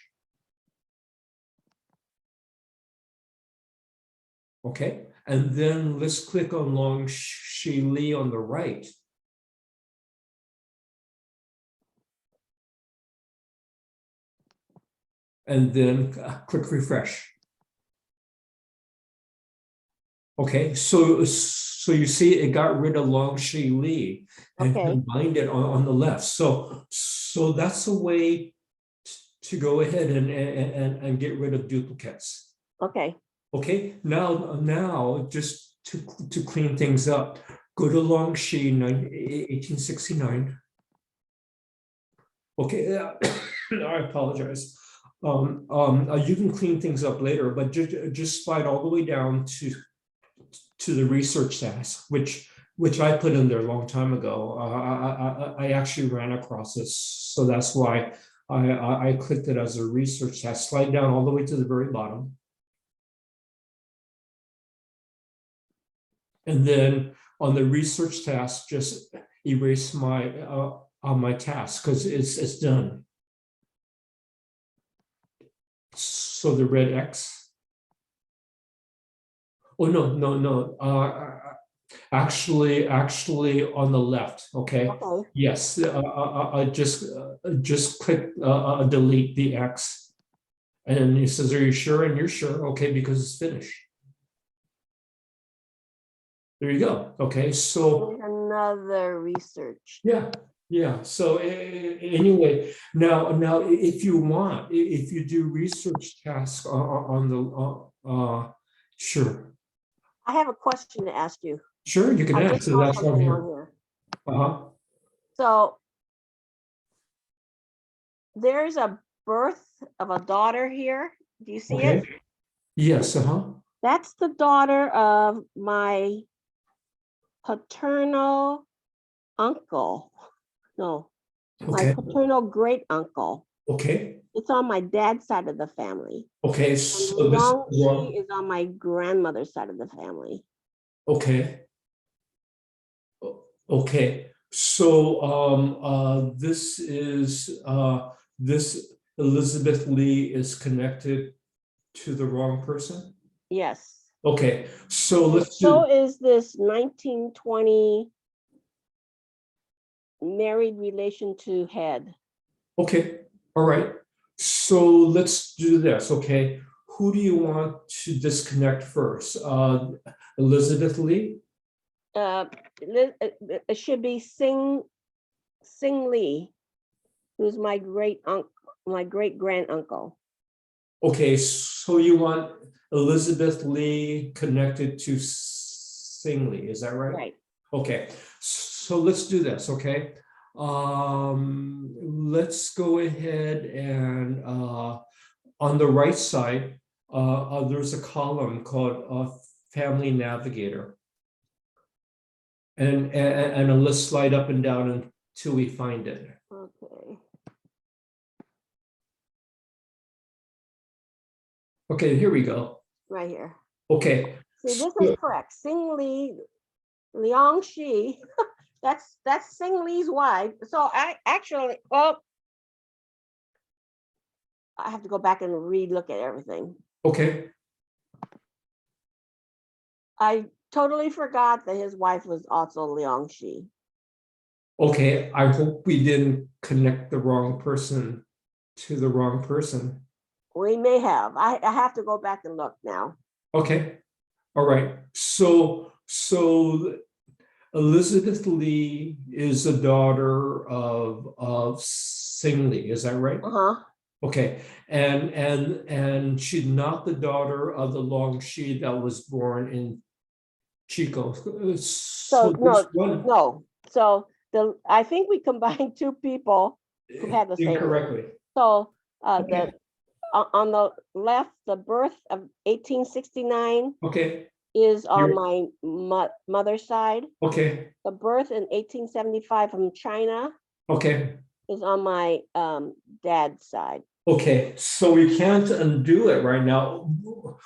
Okay, and then let's click on Longxi Li on the right. And then click refresh. Okay, so you see it got rid of Longxi Li and combined it on the left. So that's a way to go ahead and get rid of duplicates. Okay. Okay, now just to clean things up, go to Longxi 1869. Okay, I apologize. You can clean things up later, but just slide all the way down to the research task, which I put in there a long time ago. I actually ran across this, so that's why I clicked it as a research task. Slide down all the way to the very bottom. And then on the research task, just erase my task because it's done. So the red X. Oh no. Actually on the left. Okay. Okay. Yes. Just click delete the X, and it says, "Are you sure?" And you're sure. Okay, because it's finished. There you go. Okay, so another research. Yeah. So anyway, now if you want, if you do research tasks on the sure. I have a question to ask you. Sure, you can ask. So that's why I'm here. So there's a birth of a daughter here. Do you see it? Yes. That's the daughter of my paternal uncle. No, my paternal great uncle. Okay. It's on my dad's side of the family. Okay, so this is on my grandmother's side of the family. Okay. Okay. So this is this Elizabeth Lee is connected to the wrong person? Yes. Okay, so let's So is this 1920 married relation to head. Okay, all right. So let's do this, okay? Who do you want to disconnect first? Elizabeth Lee? It should be Sing Lee, who's my great uncle, my great grand uncle. Okay, so you want Elizabeth Lee connected to Sing Lee, is that right? Right. Okay, so let's do this, okay? Let's go ahead and on the right side, there's a column called Family Navigator. And let's slide up and down until we find it. Okay. Okay, here we go. Right here. Okay. See, this is correct. Sing Lee, Liang Shi. that's Sing Lee's wife. So I actually, I have to go back and re-look at everything. Okay. I totally forgot that his wife was also Liang Shi. Okay, I hope we didn't connect the wrong person to the wrong person. We may have. I have to go back and look now. Okay. All right. So Elizabeth Lee is the daughter of Sing Lee, is that right? Okay. And she's not the daughter of the Long Shi that was born in Chico. So no. So I think we combined two people who had the same incorrectly. So on the left, the birth of 1869 is on my mother's side. Okay. The birth in 1875 from China is on my dad's side. Okay, so we can't undo it right now.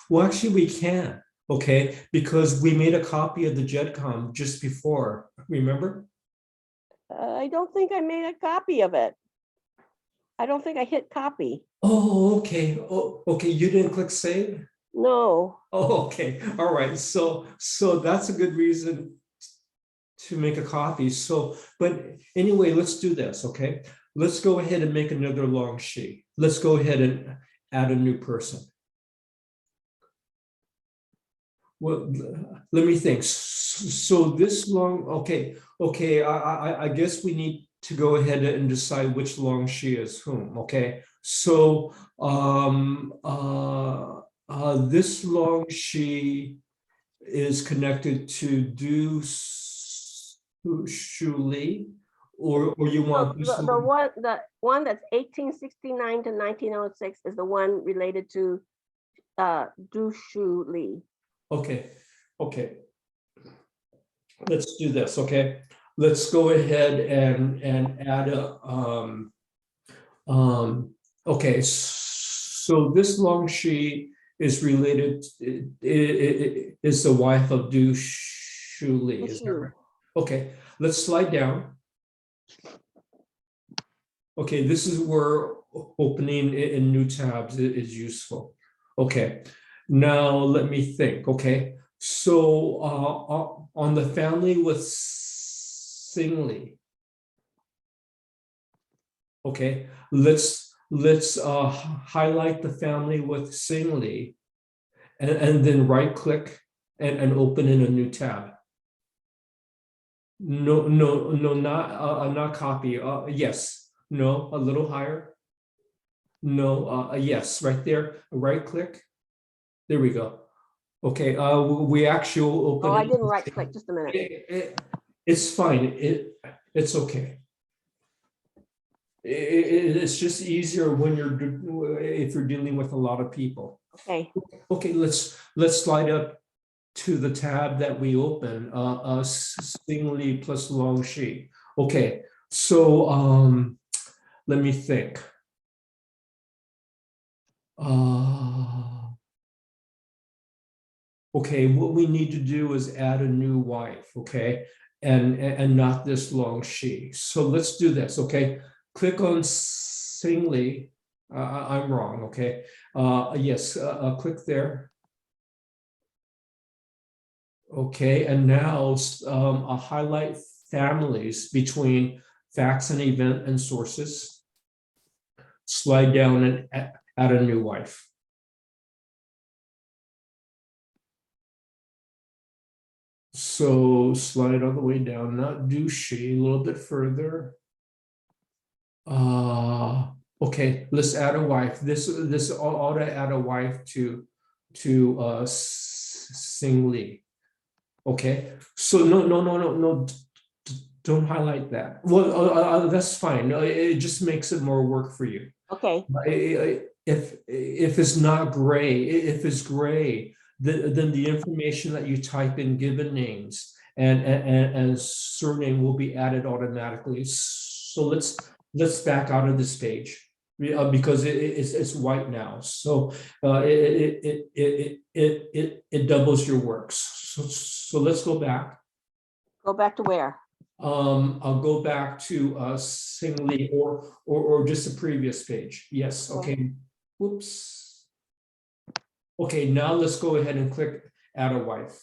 Well, actually we can, okay, because we made a copy of the GEDCOM just before, remember? I don't think I made a copy of it. I don't think I hit copy. Oh, okay. Oh, okay. You didn't click save? No. Oh, okay. All right. So that's a good reason to make a copy. So, but anyway, let's do this. Okay. Let's go ahead and make another Long Shi. Let's go ahead and add a new person. Well, let me think. So this long, okay. I guess we need to go ahead and decide which Long Shi is whom. Okay. So this Long Shi is connected to Du Shu Li, or you So want this the one that's 1869 to 1906 is the one related to Du Shu Li. Okay, okay. Let's do this, okay? Let's go ahead and add a okay, so this long sheet is related, is the wife of Du Shu Li, Du is that Shu. right? Okay, let's slide down. Okay, this is where opening in new tabs is useful. Okay, now let me think. Okay, so on the family with Singly. Okay, let's highlight the family with Singly, and then right click and open in a new tab. No, not copy. Yes. No, a little higher. No, yes, right there, right click. There we go. Okay, we actually open. Oh, I didn't right click, just a minute. It's fine, it's okay. It's just easier when if you're dealing with a lot of people. Okay. Okay, let's slide up to the tab that we open, Singly plus long sheet. Okay, so let me think. Okay, what we need to do is add a new wife, okay, and not this long sheet. So let's do this, okay. Click on Singly. I'm wrong, okay. Yes, click there. Okay, and now highlight families between facts and event and sources. Slide down and add a new wife. So slide all the way down, not Du Shi, a little bit further. Okay, let's add a wife. This ought to add a wife to Singly. Okay, so no, don't highlight that. Well, that's fine. It just makes it more work for you. Okay. If it's not gray, if it's gray, then the information that you type in, given names and surname, will be added automatically. So let's back out of this page because it's white now. So it doubles your works. So let's go back. Go back to where? I'll go back to Singly or just the previous page. Yes, okay. Whoops. Okay, now let's go ahead and click add a wife.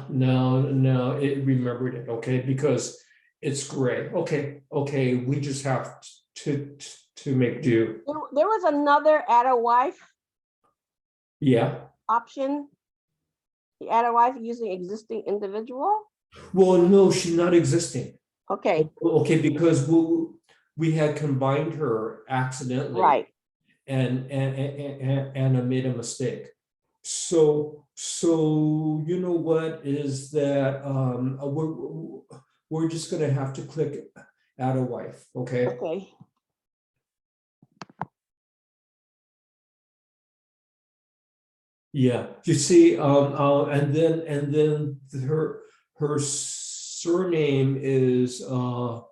No, it remembered it, okay, because it's gray. Okay, we just have to make do. There was another add a wife. Yeah. Option. The add a wife using existing individual. Well, no, she's not existing. Okay. Okay, because we had combined her accidentally. Right. And I made a mistake. So you know what is that we're just gonna have to click add a wife, okay? Okay. Yeah, you see, and then her surname is Leong,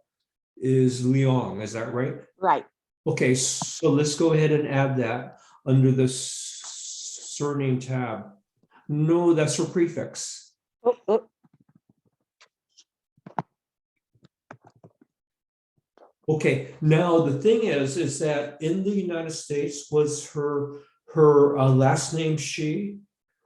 is that right? Right. Okay, so let's go ahead and add that under the surname tab. No, that's her prefix. Oh. Okay, now the thing is that in the United States, was her last name Shi,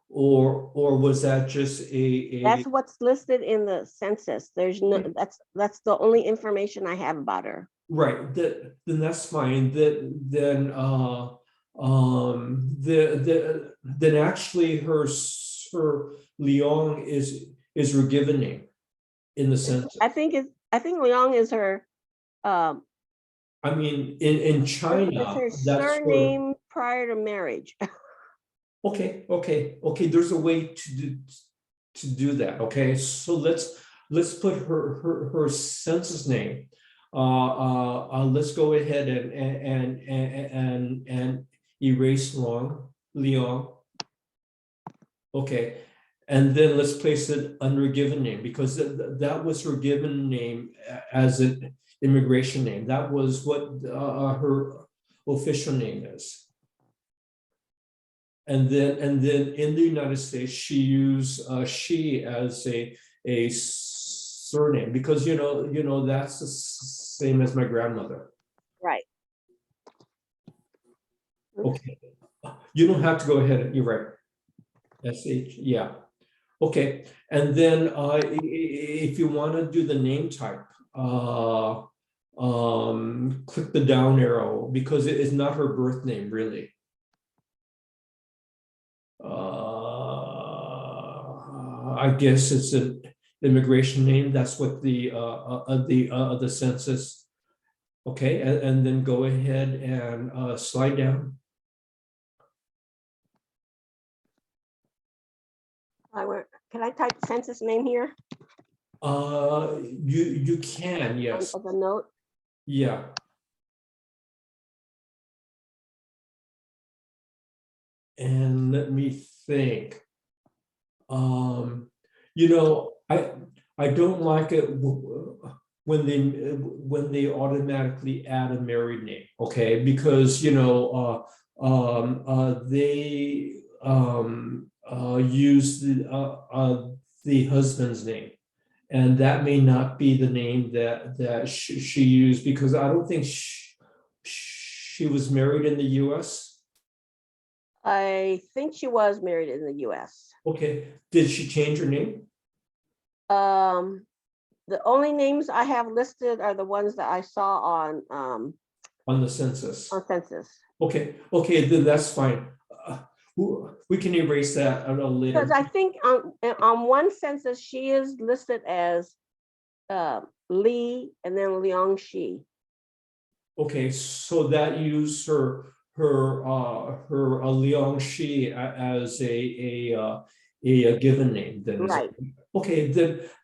or was that just a? That's what's listed in the census. There's no, that's the only information I have about her. Right, then that's fine. Then actually her Leong is her given name in the census. I think Leong is her. I mean, in China, it's her surname prior to marriage. Okay, there's a way to do that. Okay, so let's put her census name. Let's go ahead and erase Leon. Okay, and then let's place it under a given name, because that was her given name as an immigration name. That was what her official name is. And then in the United States, she used she as a surname, because that's the same as my grandmother. Right. Okay, you don't have to go ahead. You're right. SH, yeah. Okay, and then if you want to do the name type, click the down arrow, because it is not her birth name really. I guess it's an immigration name. That's what the census. Okay, and then go ahead and slide down. Can I type census name here? You can, yes. On the note. Yeah. And let me think. I don't like it when they automatically add a married name, okay? Because they use the husband's name, and that may not be the name that she used, because I don't think she was married in the U.S. I think she was married in the U.S. Okay, did she change her name? The only names I have listed are the ones that I saw on the census. On census. Okay, then that's fine. We can erase that a little later. Because I think on one census she is listed as Lee and then Liang Shi. Okay, so that used her Liang Shi as a given name then. Right. Okay,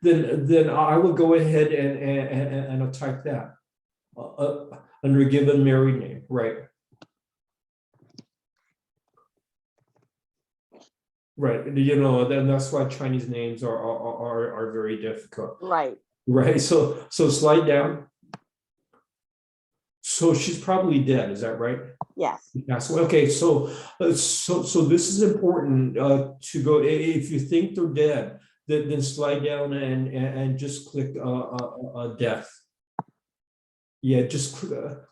then I will go ahead and type that under given married name, right? Right, then that's why Chinese names are very difficult. Right. Right, so slide down. So she's probably dead, is that right? Yes. Yes. Okay, so this is important to go. If you think they're dead, then slide down and just click death. Yeah, just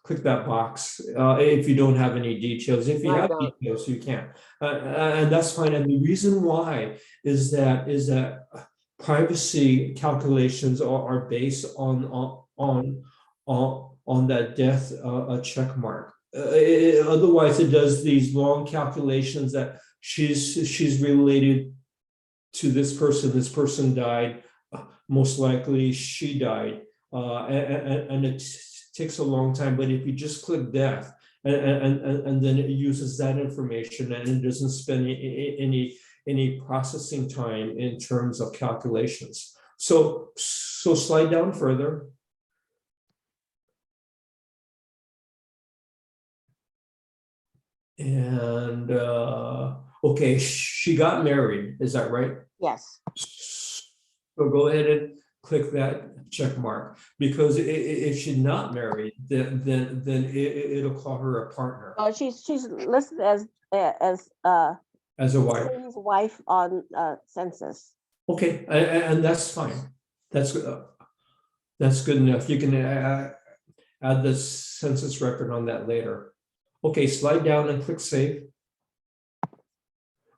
click that box if you don't have any details. If you have details, you can, and that's fine. And the reason why is that privacy calculations are based on that death check mark. Otherwise, it does these long calculations that she's related to this person. This person died. Most likely, she died, and it takes a long time. But if you just click death, and then it uses that information, and it doesn't spend any processing time in terms of calculations. So slide down further. And okay, she got married, is that right? Yes. So go ahead and click that check mark, because if she's not married, then it'll call her a partner. Oh, she's listed as a wife. His wife on census. Okay, and that's fine. That's good enough. You can add the census record on that later. Okay, slide down and click save.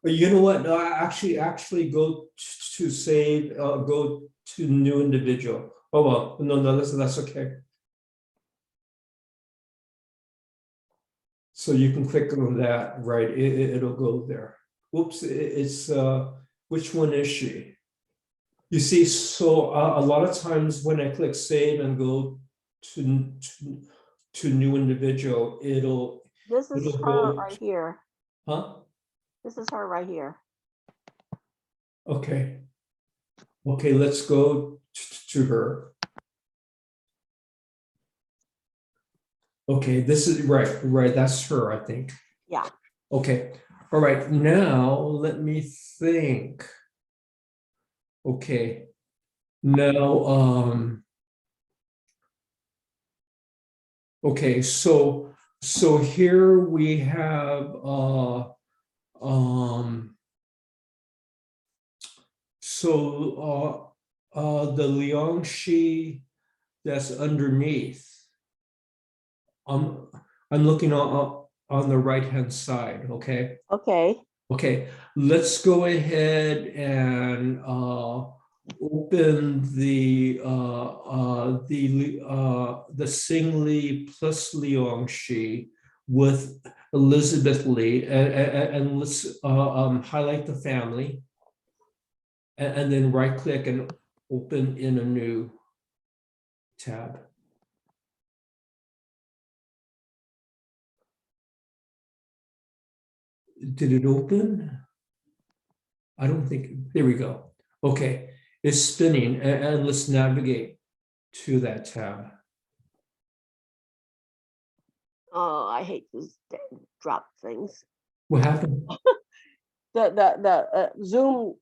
You know what? No, actually go to save. Go to new individual. Oh well, no, that's okay. So you can click on that, right? It'll go there. Whoops! It's which one is she? You see, so a lot of times when I click save and go to new individual, This is her right here. Huh? This is her right here. Okay. Okay, let's go to her. Okay, this is right. That's her, I think. Yeah. Okay. All right. Now let me think. Okay. Now, okay, so here we have the Liangxi that's underneath. I'm looking on the right-hand side, okay? Okay. Okay, let's go ahead and open the Xingli plus Liangxi with Elizabeth Li, and let's highlight the family, and then right-click and open in a new tab. Did it open? I don't think, there we go. Okay, it's spinning, and let's navigate to that tab. Oh, I hate these drop things. What happened? The Zoom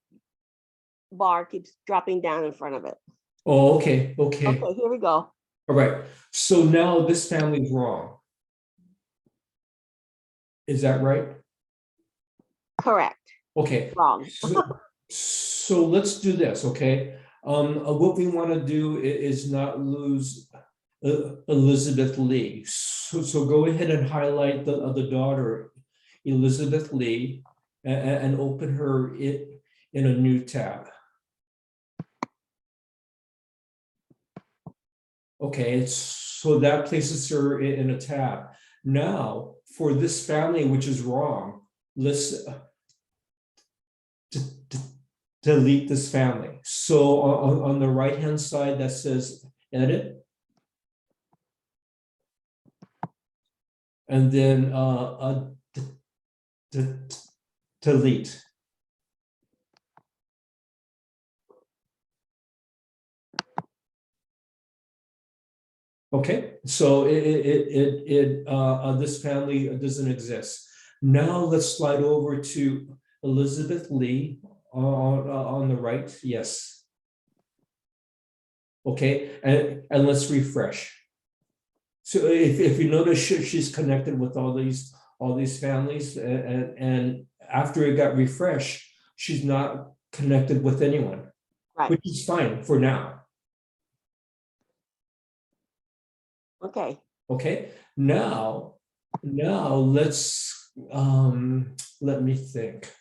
bar keeps dropping down in front of it. Oh, okay, okay. Okay, here we go. All right, so now this family's wrong. Is that right? Correct. Okay. Wrong. So let's do this, okay? What we want to do is not lose Elizabeth Li. So go ahead and highlight the daughter, Elizabeth Li, and open her in a new tab. Okay, so that places her in a tab. Now, for this family, which is wrong, let's delete this family. So on the right-hand side, that says edit. And then delete. Okay, so this family doesn't exist. Now let's slide over to Elizabeth Li on the right. Yes. Okay, and let's refresh. So if you notice, she's connected with all these families, and after it got refreshed, she's not connected with anyone, Right. which is fine for now. Okay. Okay, now let's let me think.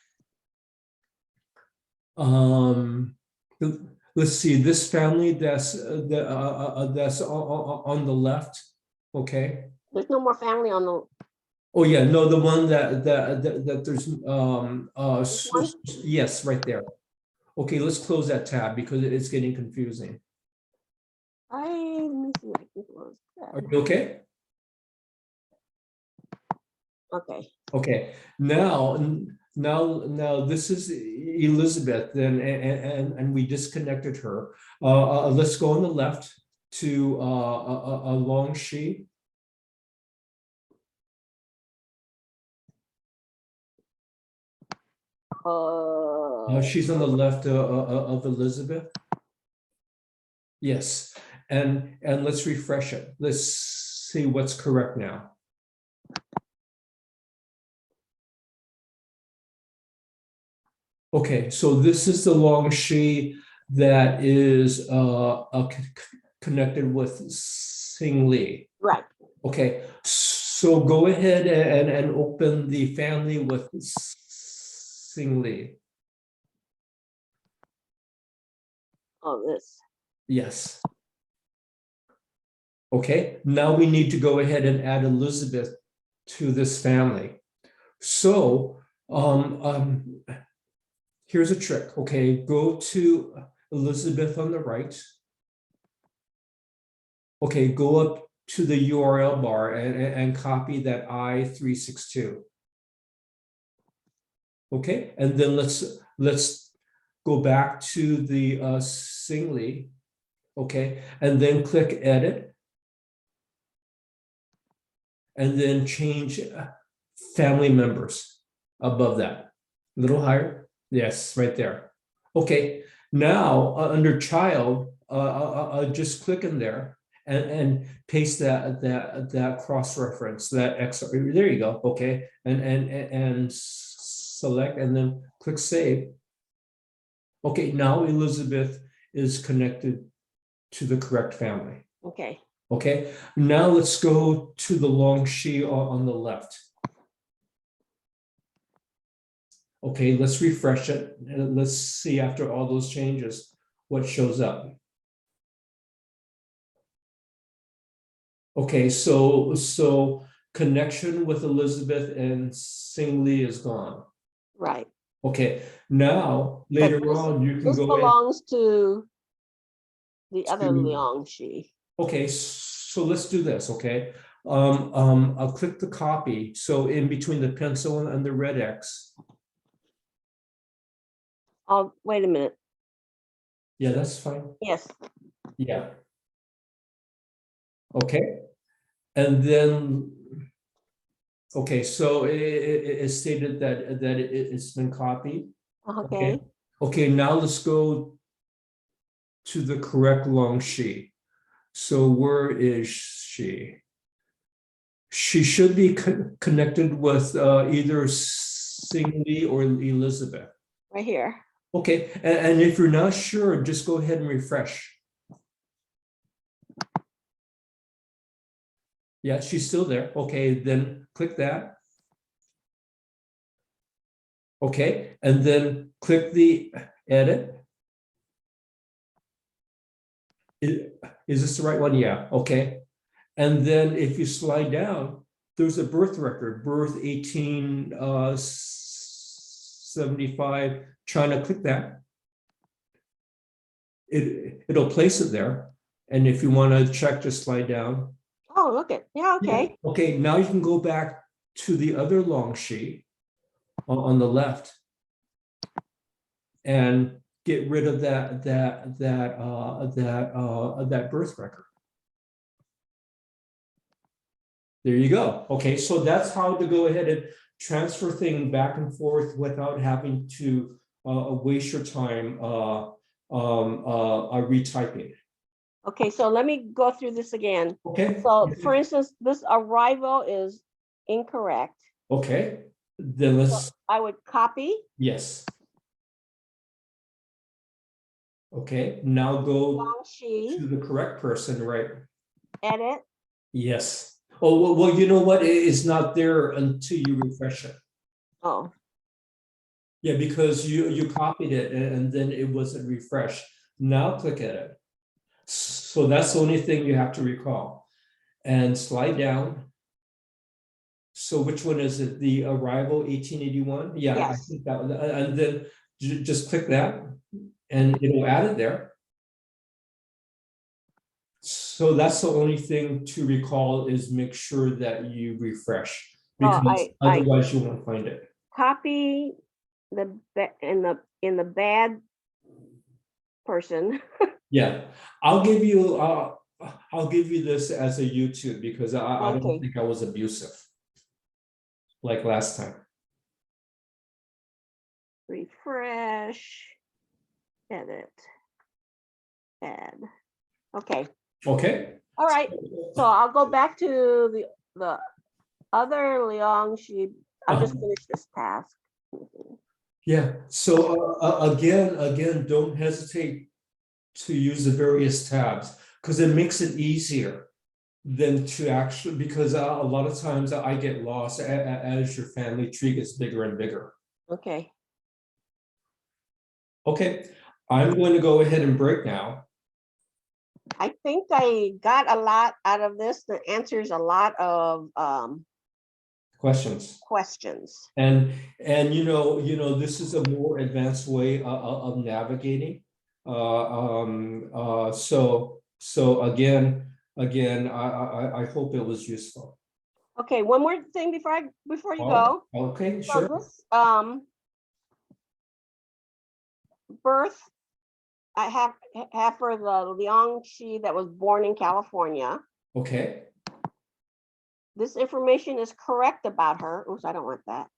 Let's see, this family that's that's on the left. Okay. There's no more family on the. Oh yeah, no, the one that there's yes, right there. Okay, let's close that tab because it's getting confusing. Let me see. I can close that. Are you okay? Okay. Okay. Now this is Elizabeth, and we disconnected her. Let's go on the left to a Liangxi. She's on the left of Elizabeth. Yes, and let's refresh it. Let's see what's correct now. Okay, so this is the Liangxi that is connected with Xingli. Right. Okay, so go ahead and open the family with Xingli. Oh, this. Yes. Okay, now we need to go ahead and add Elizabeth to this family. So here's a trick. Okay, go to Elizabeth on the right. Okay, go up to the URL bar and copy that I-362. Okay, and then let's go back to the Singly. Okay, and then click edit. And then change family members above that. A little higher. Yes, right there. Okay, now under child, just click in there and paste that cross reference, that X. There you go. Okay, and select and then click save. Okay, now Elizabeth is connected to the correct family. Okay. Okay, now let's go to the long she on the left. Okay, let's refresh it and let's see after all those changes what shows up. Okay, so connection with Elizabeth and Singly is gone. Right. Okay, now later on you can This go belongs to the other to- Liang Shi. Okay, so let's do this, okay? I'll click the copy. So in between the pencil and the red X. Oh, wait a minute. Yeah, that's fine. Yes. Yeah. Okay. And then, okay, so it stated that it's been copied. Okay. Okay, now let's go to the correct long she. So where is she? She should be connected with either Singly or Elizabeth. Right here. Okay, and if you're not sure, just go ahead and refresh. Yeah, she's still there. Okay, then click that. Okay, and then click the edit. Is this the right one? Yeah, okay. And then if you slide down, there's a birth record, birth 1875, China, click that. It'll place it there. And if you want to check, just slide down. Oh, look at, yeah, okay. Yeah. Okay, now you can go back to the other long sheet on the left and get rid of that birth record. There you go. Okay, so that's how to go ahead and transfer things back and forth without having to waste your time retyping. Okay, so let me go through this again. Okay. So for instance, this arrival is incorrect. Okay, then let's. So I would copy. Yes. Okay, now go to the correct person, right? Edit. Yes. Oh, well, you know what? It's not there until you refresh it. Oh. Yeah, because you copied it and then it wasn't refreshed. Now click edit. So that's the only thing you have to recall. And slide down. So which one is it? The arrival 1881? Yeah, yes. I think that one. And then just click that and it'll add it there. So that's the only thing to recall is make sure that you refresh because otherwise you won't find it. Copy the in the bad person. Yeah, I'll give you this as a YouTube because I don't think I was abusive like last time. Refresh, edit, add. Okay. Okay. All right. So I'll go back to the other Liang Shi. I'll just finish this task. Yeah. So again, don't hesitate to use the various tabs because it makes it easier than to actually, because a lot of times I get lost as your family tree gets bigger and bigger. Okay. Okay, I'm going to go ahead and break now. I think I got a lot out of this that answers a lot of questions. And you know this is a more advanced way of navigating. So again, I hope it was useful. Okay, one more thing before you go. Okay, sure. So this birth, I have for the Liang Shi that was born in California. Okay. This information is correct about her. Oops, I don't want that.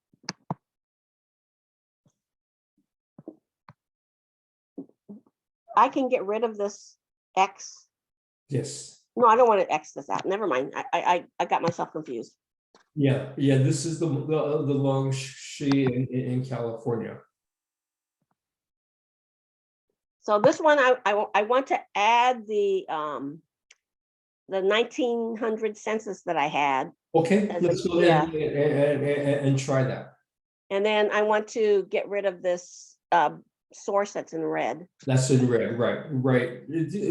I can get rid of this X. Yes. No, I don't want to X this out. Never mind. I got myself confused. Yeah. Yeah. This is the Long Shi in California. So this one, I want to add the 1900 census that I had. Okay, let's go ahead and try that. And then I want to get rid of this source that's in red. That's in red, right.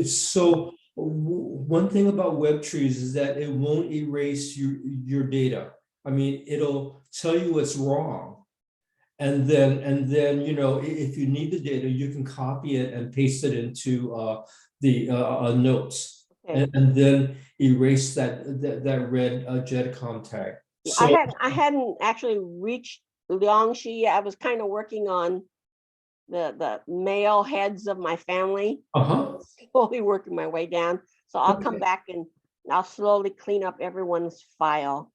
So one thing about WebTrees is that it won't erase your data. I mean, it'll tell you what's wrong. And then, you know, if you need the data, you can copy it and paste it into the notes. Okay. And then erase that red JEDCOM tag. So I hadn't actually reached Liang Shi. I was kind of working on the male heads of my family. Slowly working my way down. So I'll come back and I'll slowly clean up everyone's file.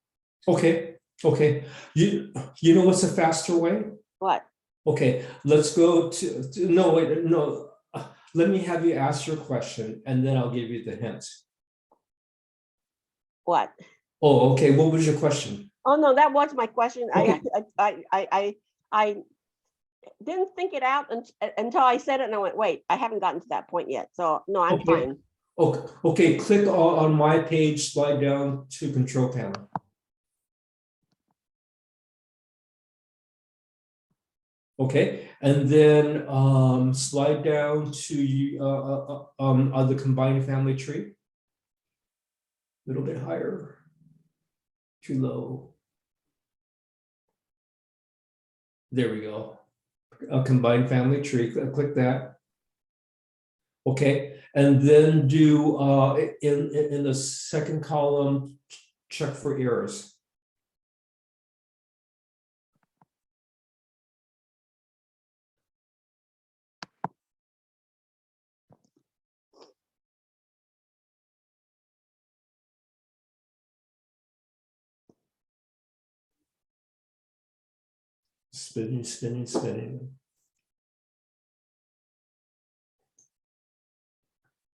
Okay. Okay. You know what's a faster way? What? Okay, let's go to no, wait, no. Let me have you ask your question and then I'll give you the hint. What? Oh, okay. What was your question? Oh no, that was my question. Okay. I didn't think it out until I said it, and I went, wait, I haven't gotten to that point yet. So no, I'm fine. Okay, click on my page, slide down to control panel. Okay, and then slide down to the combined family tree. A little bit higher, too low. There we go. A combined family tree. Click that. Okay, and then do in the second column, check for errors. Spinning.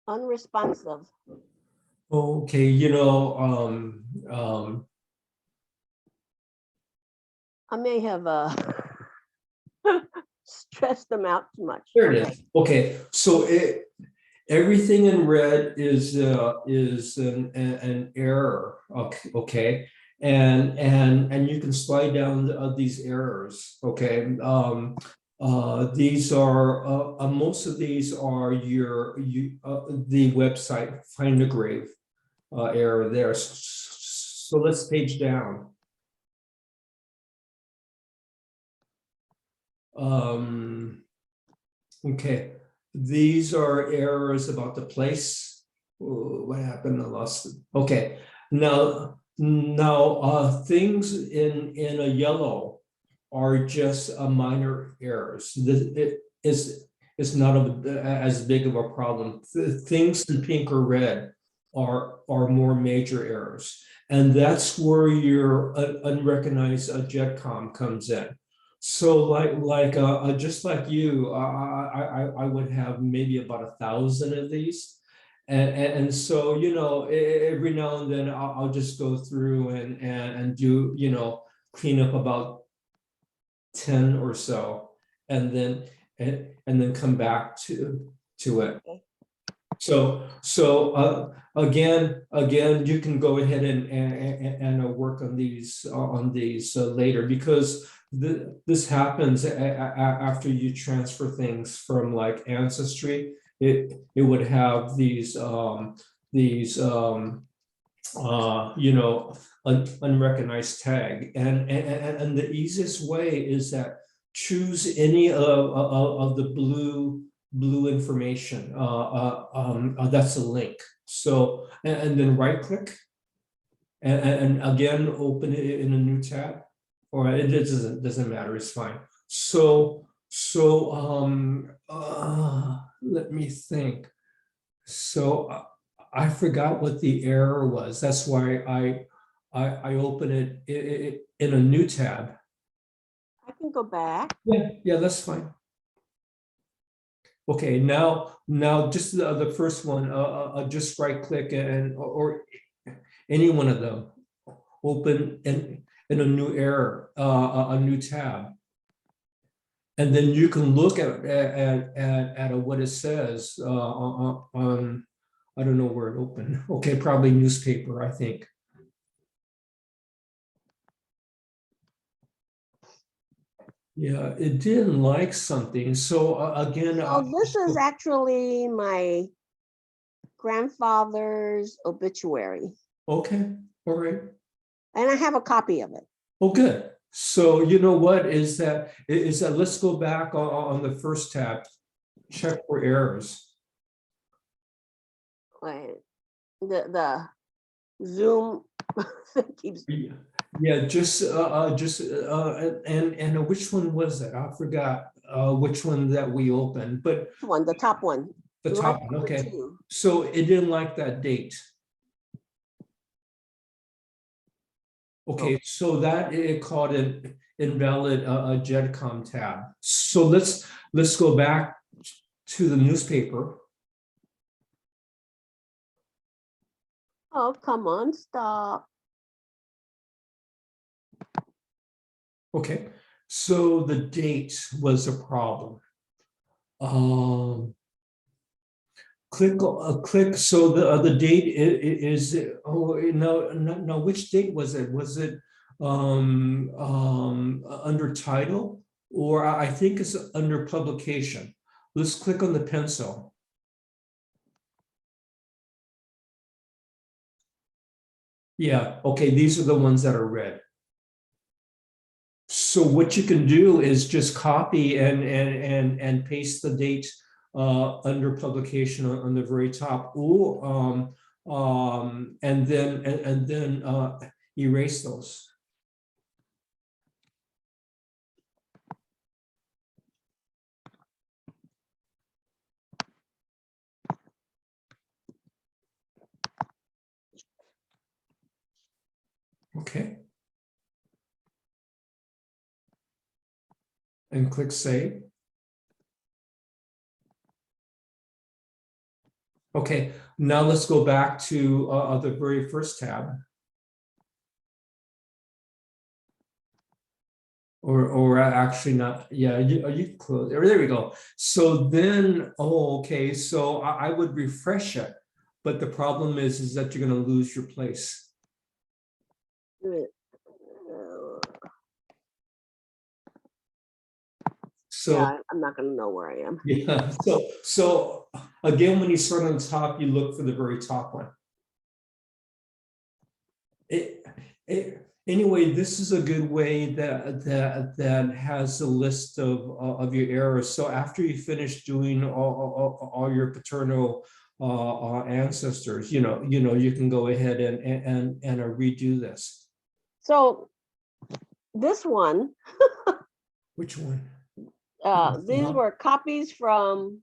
Unresponsive. Okay, you know, I may have stressed them out too much. There it is. Okay, so everything in red is an error. Okay, and you can slide down these errors. Okay, these are most of these are the website Find a Grave error there. So let's page down. Okay, these are errors about the place. Ooh, what happened? I lost it. Okay, now things in a yellow are just minor errors. It is not as big of a problem. Things in pink or red are more major errors, and that's where your unrecognized JEDCOM comes in. So just like you, I would have maybe about 1,000 of these. And so, you know, every now and then I'll just go through and do, you know, clean up about 10 or so, and then come back to it. So again, you can go ahead and work on these later, because this happens after you transfer things from like Ancestry. It would have these you know, unrecognized tag, and the easiest way is that choose any of the blue information. That's a link. So and then right click and again open it in a new tab, or it doesn't matter, it's fine. So So let me think. So I forgot what the error was. That's why I open it in a new tab. I can go back. Yeah, that's fine. Okay, now just the first one, just right click and or any one of them, open in a new error, a new tab. And then you can look at what it says on, I don't know where it opened. Okay, probably newspaper, I think. Yeah, it didn't like something. So again, So this is actually my grandfather's obituary. Okay, all right. And I have a copy of it. Oh, good. So you know what is that? Let's go back on the first tab, check for errors. Wait, the Zoom keeps. Yeah, just and which one was it? I forgot which one that we opened, but the top one. the top one. Okay, so it didn't like that date. Okay, so that it called an invalid GEDCOM tab. So let's go back to the newspaper. Oh, come on, stop. Okay, so the date was a problem. Click. So the date is oh no, which date was it? Was it under title, or I think it's under publication? Let's click on the pencil. Yeah, okay, these are the ones that are red. So what you can do is just copy and paste the date under publication on the very top, or and then erase those. Okay. And click save. Okay, now let's go back to the very first tab. Or actually not, yeah, you close, there we go. So then, oh, okay, so I would refresh it, but the problem is that you're gonna lose your place. So yeah, I'm not gonna know where I am. Yeah, so again, when you start on the top, you look for the very top one. Anyway, this is a good way that has a list of your errors. So after you finish doing all your paternal ancestors, you can go ahead and redo this. So this one. Which one? These were copies from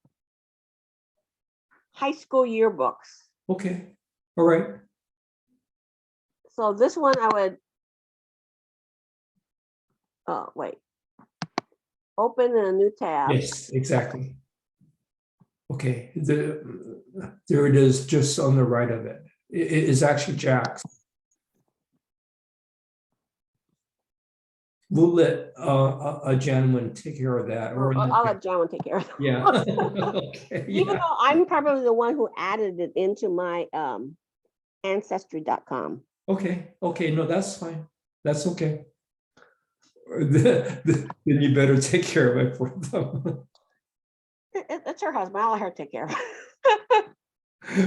high school yearbooks. Okay, all right. So this one I would, wait, open in a new tab. Yes, exactly. Okay, there it is, just on the right of it. It is actually Jack's. We'll let a gentleman take care of that. Or I'll let John take care of that. Yeah. Okay, Even though I'm probably the one who added it into my ancestry.com. Okay, no, that's fine. That's okay. Then you better take care of it for them. It's her husband. I'll let her take care of it.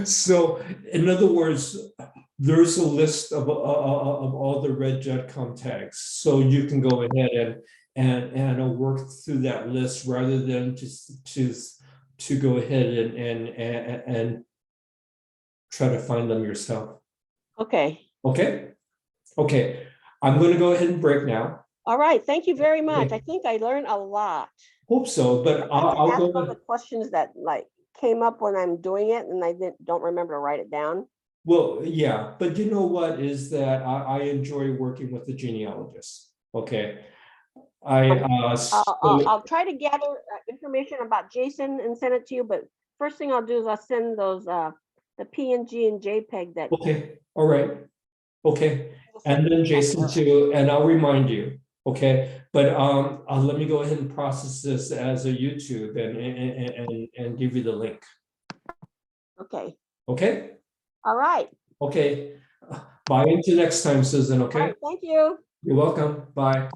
So, in other words, there's a list of all the red GEDCOM tags, so you can go ahead and work through that list rather than to go ahead and try to find them yourself. Okay. Okay. I'm going to go ahead and break now. All right, thank you very much. Okay. I think I learned a lot. Hope so, but I'll Ask go all with. the questions that like came up when I'm doing it and I don't remember to write it down. Well, yeah, but you know what is that I enjoy working with the genealogist. Okay. I'll try to gather information about Jason and send it to you, but first thing I'll do is I'll send those the PNG and JPEG that. Okay, all right, okay, and then Jason too, and I'll remind you, okay, but let me go ahead and process this as a YouTube and give you the link. Okay. Okay. All right. Okay. Bye until next time, Susan. Okay. Right, thank you. You're welcome. Bye.